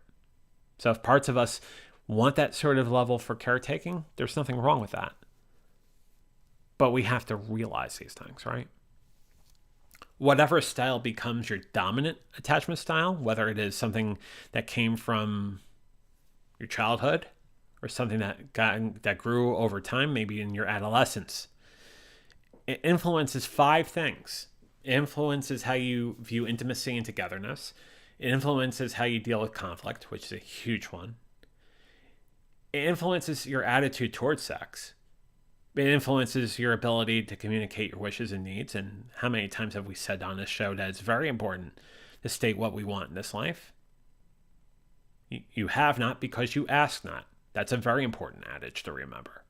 So if parts of us want that sort of level for caretaking, there's nothing wrong with that. But we have to realize these things, right? Whatever style becomes your dominant attachment style, whether it is something that came from your childhood or something that grew over time, maybe in your adolescence, it influences 5 things. It influences how you view intimacy and togetherness. It influences how you deal with conflict, which is a huge one. It influences your attitude towards sex. It influences your ability to communicate your wishes and needs. And how many times have we said on this show that it's very important to state what we want in this life? You have not because you ask not. That's a very important adage to remember.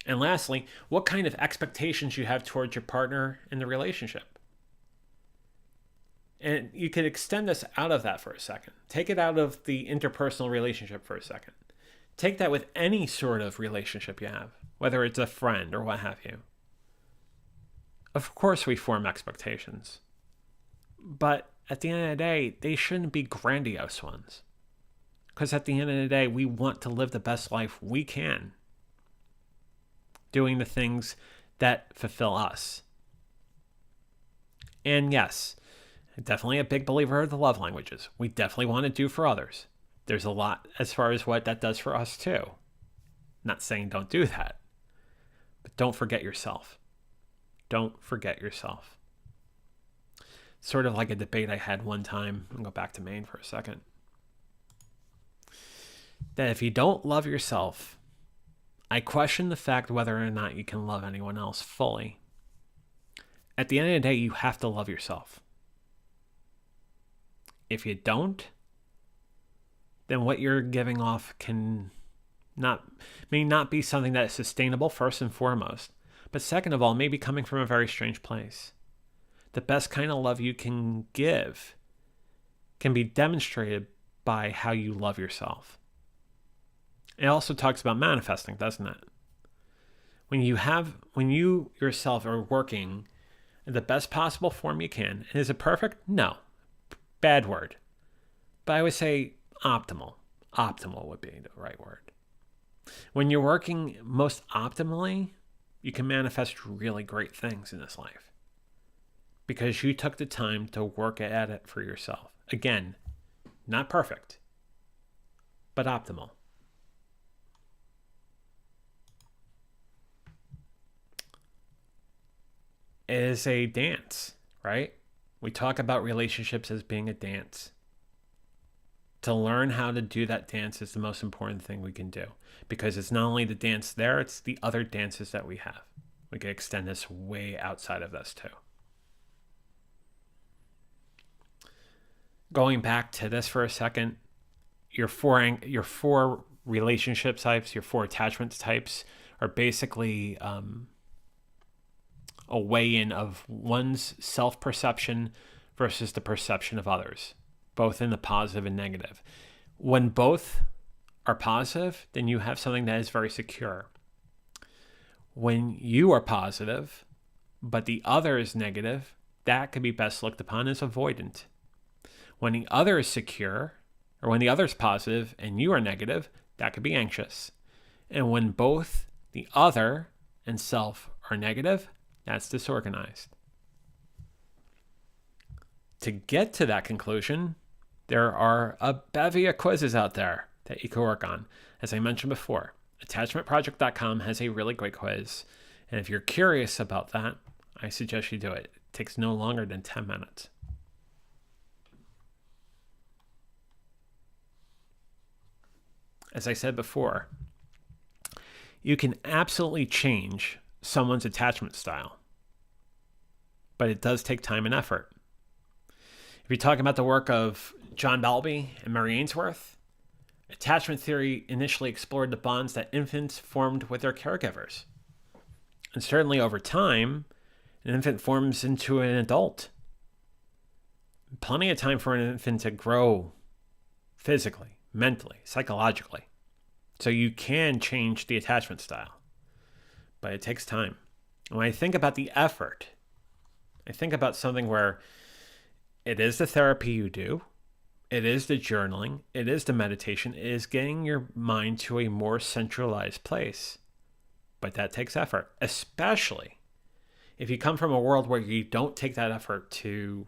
And lastly, what kind of expectations you have towards your partner in the relationship. And you could extend this out of that for a second. Take it out of the interpersonal relationship for a second. Take that with any sort of relationship you have, whether it's a friend or what have you. Of course, we form expectations. But at the end of the day, they shouldn't be grandiose ones. Because at the end of the day, we want to live the best life we can, doing the things that fulfill us. And yes, definitely a big believer of the love languages. We definitely want to do for others. There's a lot as far as what that does for us too. Not saying don't do that, but don't forget yourself. Don't forget yourself. Sort of like a debate I had one time. I'll go back to Maine for a second. That if you don't love yourself, I question the fact whether or not you can love anyone else fully. At the end of the day, you have to love yourself. If you don't, then what you're giving off may not be something that is sustainable, first and foremost. But second of all, may be coming from a very strange place. The best kind of love you can give can be demonstrated by how you love yourself. It also talks about manifesting, doesn't it? When you yourself are working in the best possible form you can, and is it perfect? No. Bad word. But I would say optimal. Optimal would be the right word. When you're working most optimally, you can manifest really great things in this life. Because you took the time to work at it for yourself. Again, not perfect, but optimal. It is a dance, right? We talk about relationships as being a dance. To learn how to do that dance is the most important thing we can do. Because it's not only the dance there, it's the other dances that we have. We can extend this way outside of this too. Going back to this for a second, your four relationship types, your four attachment types are basically a weigh-in of one's self-perception versus the perception of others, both in the positive and negative. When both are positive, then you have something that is very secure. When you are positive, but the other is negative, that could be best looked upon as avoidant. When the other is secure, or when the other is positive and you are negative, that could be anxious. And when both the other and self are negative, that's disorganized. To get to that conclusion, there are a bevy of quizzes out there that you can work on. As I mentioned before, attachmentproject.com has a really great quiz. And if you're curious about that, I suggest you do it. It takes no longer than 10 minutes. As I said before, you can absolutely change someone's attachment style, but it does take time and effort. If you're talking about the work of John Bowlby and Mary Ainsworth, attachment theory initially explored the bonds that infants formed with their caregivers. And certainly over time, an infant forms into an adult. Plenty of time for an infant to grow physically, mentally, psychologically. So you can change the attachment style, but it takes time. When I think about the effort, I think about something where it is the therapy you do, it is the journaling, it is the meditation, it is getting your mind to a more centralized place. But that takes effort, especially if you come from a world where you don't take that effort to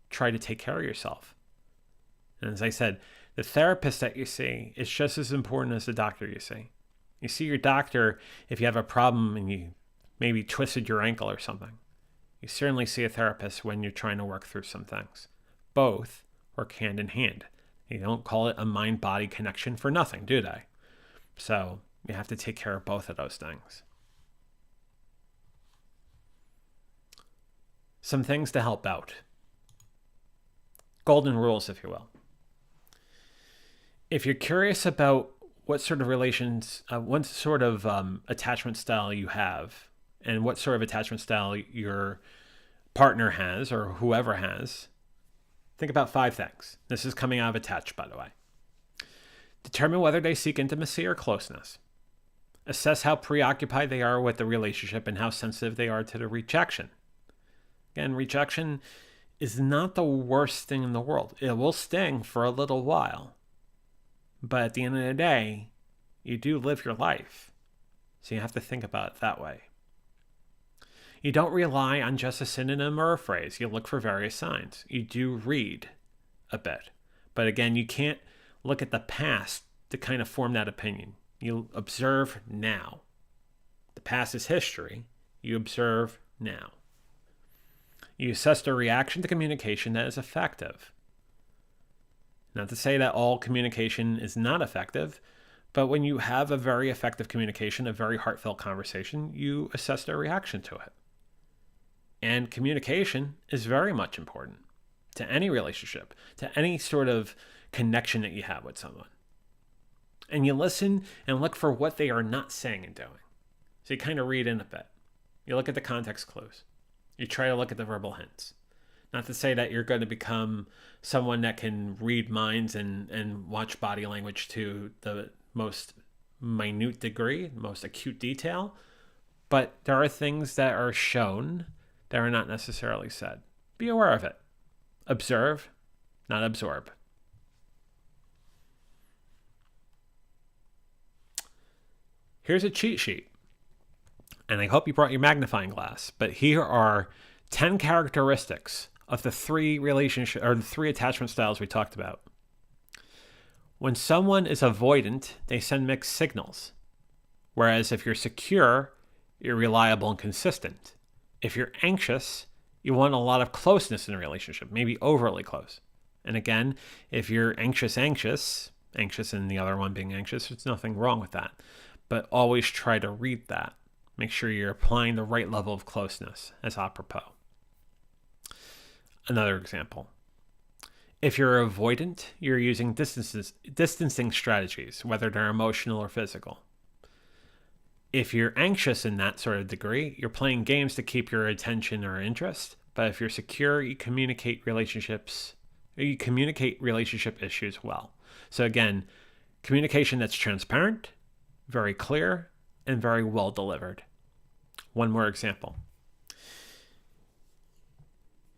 try to take care of yourself. And as I said, the therapist that you see is just as important as the doctor you see. You see your doctor if you have a problem and you maybe twisted your ankle or something. You certainly see a therapist when you're trying to work through some things. Both work hand in hand. You don't call it a mind-body connection for nothing, do they? So you have to take care of both of those things. Some things to help out. Golden rules, if you will. If you're curious about what sort of attachment style you have, and what sort of attachment style your partner has or whoever has, think about 5 things. This is coming out of Attached, by the way. Determine whether they seek intimacy or closeness. Assess how preoccupied they are with the relationship and how sensitive they are to the rejection. Again, rejection is not the worst thing in the world. It will sting for a little while. But at the end of the day, you do live your life. So you have to think about it that way. You don't rely on just a synonym or a phrase. You look for various signs. You do read a bit. But again, you can't look at the past to kind of form that opinion. You observe now. The past is history. You observe now. You assess their reaction to communication that is effective. Not to say that all communication is not effective, but when you have a very effective communication, a very heartfelt conversation, you assess their reaction to it. And communication is very much important to any relationship, to any sort of connection that you have with someone. And you listen and look for what they are not saying and doing. So you kind of read in a bit. You look at the context clues. You try to look at the verbal hints. Not to say that you're going to become someone that can read minds and watch body language to the most minute degree, most acute detail, but there are things that are shown that are not necessarily said. Be aware of it. Observe, not absorb. Here's a cheat sheet. And I hope you brought your magnifying glass, but here are 10 characteristics of the three attachment styles we talked about. When someone is avoidant, they send mixed signals. Whereas if you're secure, you're reliable and consistent. If you're anxious, you want a lot of closeness in a relationship, maybe overly close. And again, if you're anxious and the other one being anxious, there's nothing wrong with that. But always try to read that. Make sure you're applying the right level of closeness as apropos. Another example. If you're avoidant, you're using distancing strategies, whether they're emotional or physical. If you're anxious in that sort of degree, you're playing games to keep your attention or interest. But if you're secure, you communicate relationship issues well. So again, communication that's transparent, very clear, and very well delivered. One more example.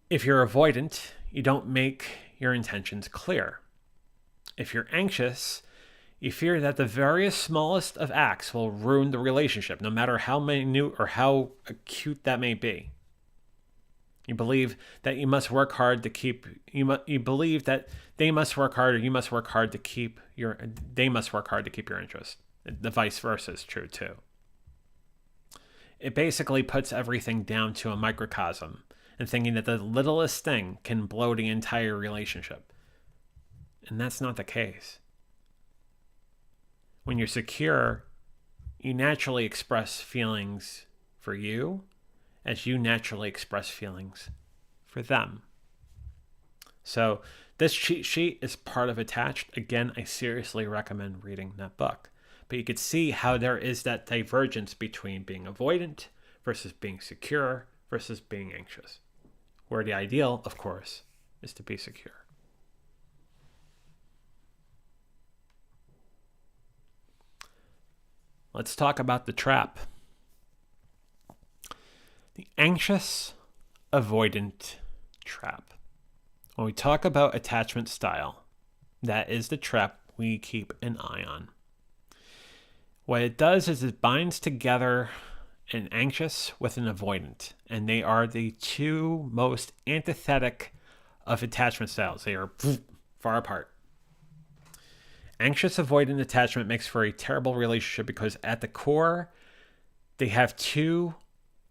If you're avoidant, you don't make your intentions clear. If you're anxious, you fear that the very smallest of acts will ruin the relationship, no matter how minute or how acute that may be. You believe that you must work hard to keep. You believe that they must work hard, or you must work hard to keep your. They must work hard to keep your interest. The vice versa is true too. It basically puts everything down to a microcosm and thinking that the littlest thing can blow the entire relationship. And that's not the case. When you're secure, you naturally express feelings for you as you naturally express feelings for them. So this cheat sheet is part of Attached. Again, I seriously recommend reading that book. But you could see how there is that divergence between being avoidant versus being secure versus being anxious. Where the ideal, of course, is to be secure. Let's talk about the trap. The anxious avoidant trap. When we talk about attachment style, that is the trap we keep an eye on. What it does is it binds together an anxious with an avoidant, and they are the two most antithetic of attachment styles. They are far apart. Anxious avoidant attachment makes for a terrible relationship because at the core, they have two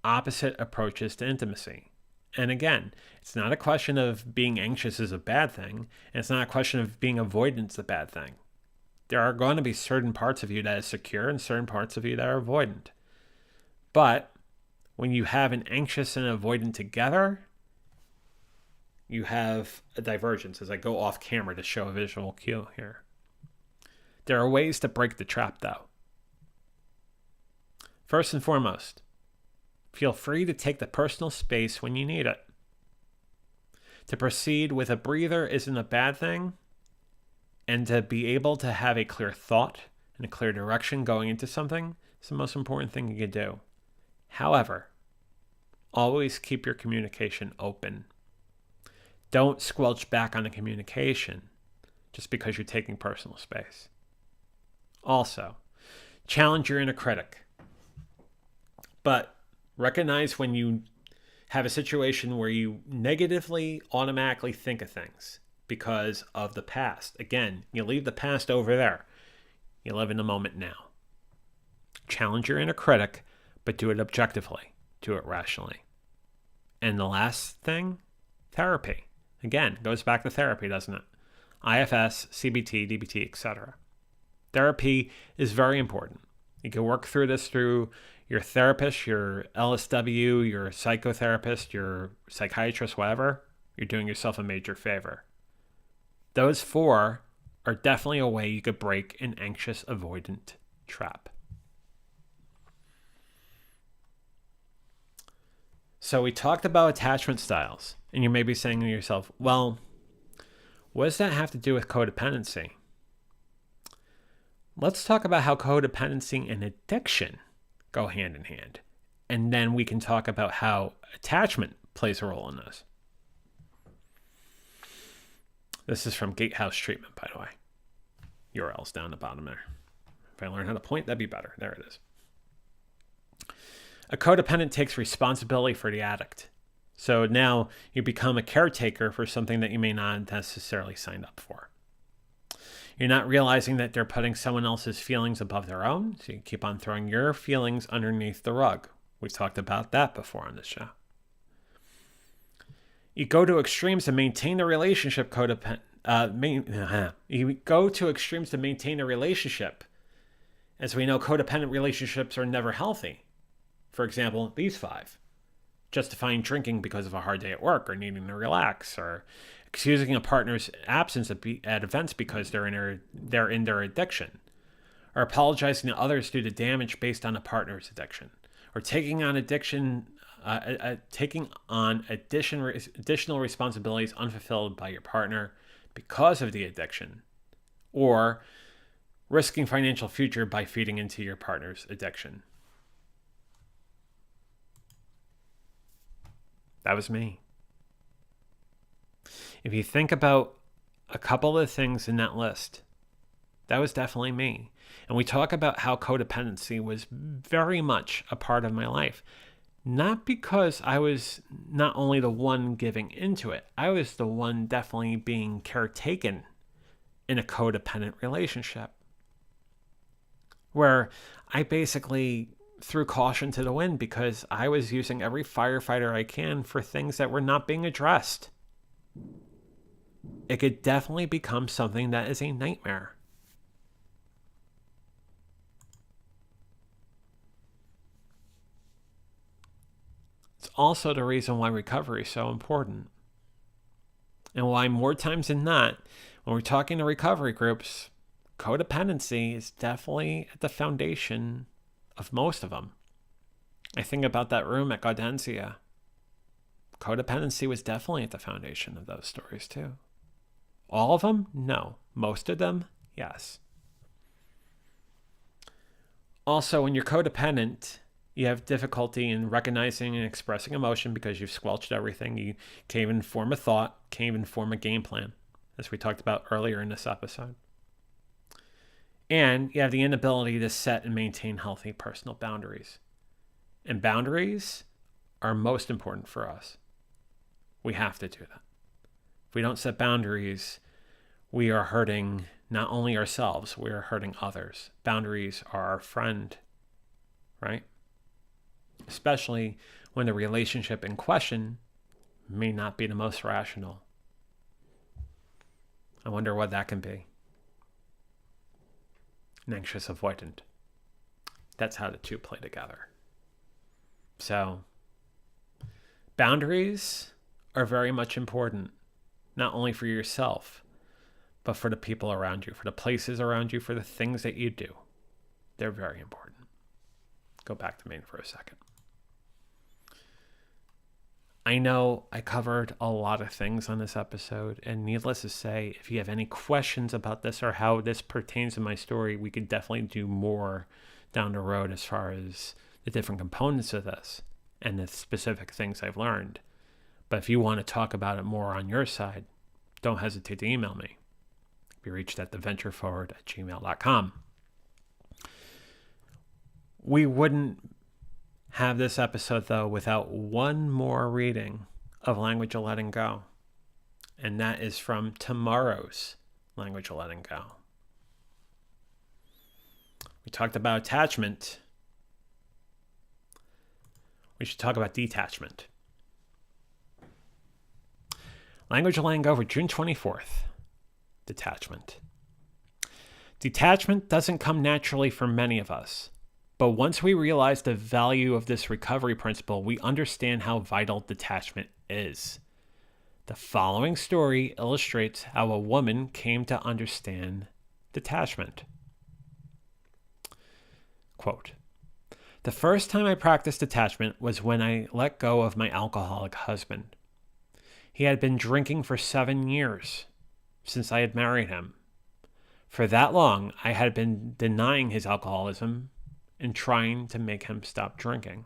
opposite approaches to intimacy. And again, it's not a question of being anxious is a bad thing, and it's not a question of being avoidant is a bad thing. There are going to be certain parts of you that is secure and certain parts of you that are avoidant. But when you have an anxious and avoidant together, you have a divergence, as I go off camera to show a visual cue here. There are ways to break the trap, though. First and foremost, feel free to take the personal space when you need it. To proceed with a breather isn't a bad thing, and to be able to have a clear thought and a clear direction going into something It's the most important thing you can do. However, always keep your communication open. Don't squelch back on the communication just because you're taking personal space. Also, challenge your inner critic. But recognize when you have a situation where you negatively automatically think of things because of the past. Again, you leave the past over there. You live in the moment now. Challenge your inner critic, but do it objectively. Do it rationally. And the last thing, therapy. Again, goes back to therapy, doesn't it? IFS, CBT, DBT, etc. Therapy is very important. You can work through this through your therapist, your LSW, your psychotherapist, your psychiatrist, whatever. You're doing yourself a major favor. Those 4 are definitely a way you could break an anxious avoidant trap. So we talked about attachment styles, and you may be saying to yourself, well, what does that have to do with codependency? Let's talk about how codependency and addiction go hand in hand. And then we can talk about how attachment plays a role in this. This is from Gatehouse Treatment, by the way. URL's down the bottom there. If I learn how to point, that'd be better. There it is. A codependent takes responsibility for the addict. So now you become a caretaker for something that you may not necessarily sign up for. You're not realizing that they're putting someone else's feelings above their own, so you keep on throwing your feelings underneath the rug. We've talked about that before on this show. You go to extremes to maintain the relationship. You go to extremes to maintain a relationship. As we know, codependent relationships are never healthy. For example, these 5. Justifying drinking because of a hard day at work or needing to relax, or excusing a partner's absence at events because they're in their addiction, or apologizing to others due to damage based on a partner's addiction, or taking on additional responsibilities unfulfilled by your partner because of the addiction, or risking financial future by feeding into your partner's addiction. That was me. If you think about a couple of things in that list, that was definitely me. And we talk about how codependency was very much a part of my life. Not because I was not only the one giving into it, I was the one definitely being caretaken in a codependent relationship, where I basically threw caution to the wind because I was using every firefighter I can for things that were not being addressed. It could definitely become something that is a nightmare. It's also the reason why recovery is so important. And why more times than not, when we're talking to recovery groups, codependency is definitely at the foundation of most of them. I think about that room at Gaudensia. Codependency was definitely at the foundation of those stories too. All of them? No. Most of them? Yes. Also, when you're codependent, you have difficulty in recognizing and expressing emotion because you've squelched everything. You can't even form a thought, can't even form a game plan, as we talked about earlier in this episode. And you have the inability to set and maintain healthy personal boundaries. And boundaries are most important for us. We have to do that. If we don't set boundaries, we are hurting not only ourselves, we are hurting others. Boundaries are our friend, right? Especially when the relationship in question may not be the most rational. I wonder what that can be. An anxious avoidant. That's how the two play together. So, boundaries are very much important, not only for yourself, but for the people around you, for the places around you, for the things that you do. They're very important. Go back to Maine for a second. I know I covered a lot of things on this episode, and needless to say, if you have any questions about this or how this pertains to my story, we could definitely do more down the road as far as the different components of this and the specific things I've learned. But if you want to talk about it more on your side, don't hesitate to email me. Be reached at theventureforward@gmail.com. We wouldn't have this episode, though, without one more reading of Language of Letting Go. And that is from tomorrow's Language of Letting Go. We talked about attachment. We should talk about detachment. Language of Letting Go for June 24th. Detachment. Detachment doesn't come naturally for many of us. But once we realize the value of this recovery principle, we understand how vital detachment is. The following story illustrates how a woman came to understand detachment. Quote, "The first time I practiced detachment was when I let go of my alcoholic husband. He had been drinking for 7 years since I had married him. For that long, I had been denying his alcoholism and trying to make him stop drinking.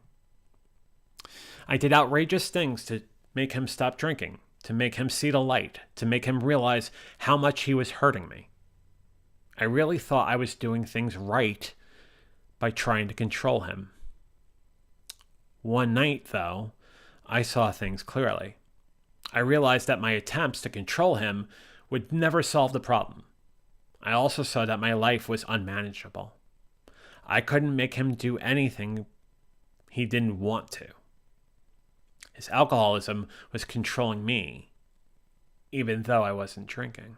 I did outrageous things to make him stop drinking, to make him see the light, to make him realize how much he was hurting me. I really thought I was doing things right by trying to control him. One night, though, I saw things clearly. I realized that my attempts to control him would never solve the problem. I also saw that my life was unmanageable. I couldn't make him do anything he didn't want to. His alcoholism was controlling me, even though I wasn't drinking.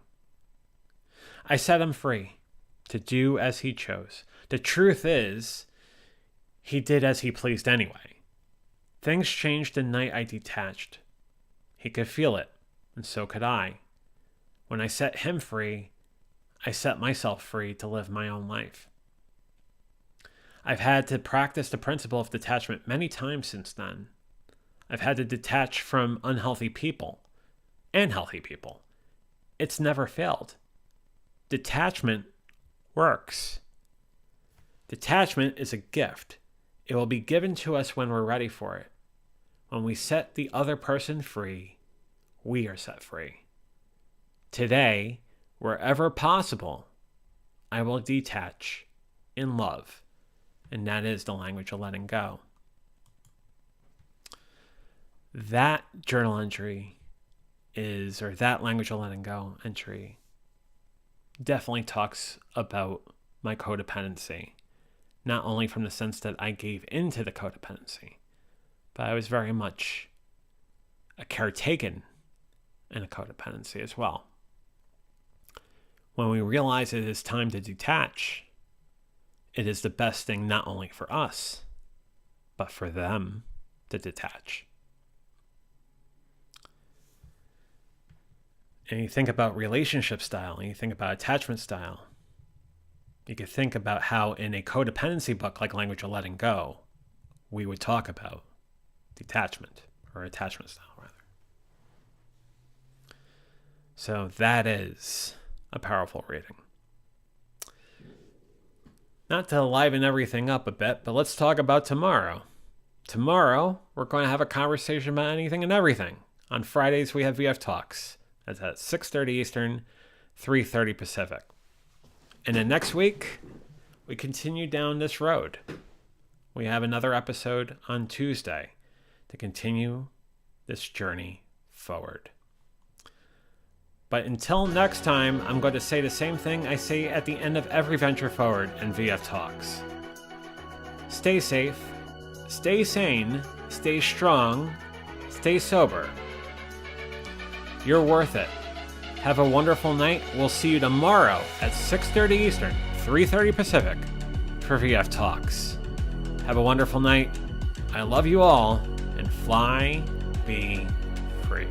I set him free to do as he chose. The truth is, he did as he pleased anyway. Things changed the night I detached. He could feel it, and so could I. When I set him free, I set myself free to live my own life. I've had to practice the principle of detachment many times since then. I've had to detach from unhealthy people and healthy people. It's never failed. Detachment works. Detachment is a gift. It will be given to us when we're ready for it. When we set the other person free, we are set free. Today, wherever possible, I will detach in love. And that is the language of letting go. That journal entry that language of letting go entry definitely talks about my codependency. Not only from the sense that I gave into the codependency, but I was very much a caretaken in a codependency as well. When we realize it is time to detach, it is the best thing not only for us, but for them to detach. And you think about relationship style, and you think about attachment style. You could think about how in a codependency book like Language of Letting Go, we would talk about detachment, or attachment style, rather. So that is a powerful reading. Not to liven everything up a bit, but let's talk about tomorrow. Tomorrow, we're going to have a conversation about anything and everything. On Fridays, we have VF Talks. That's at 6:30 Eastern, 3:30 Pacific. And then next week, we continue down this road. We have another episode on Tuesday to continue this journey forward. But until next time, I'm going to say the same thing I say at the end of every Venture Forward and VF Talks. Stay safe, stay sane, stay strong, stay sober. You're worth it. Have a wonderful night. We'll see you tomorrow at 6:30 Eastern, 3:30 Pacific for VF Talks. Have a wonderful night. I love you all, and fly, be free.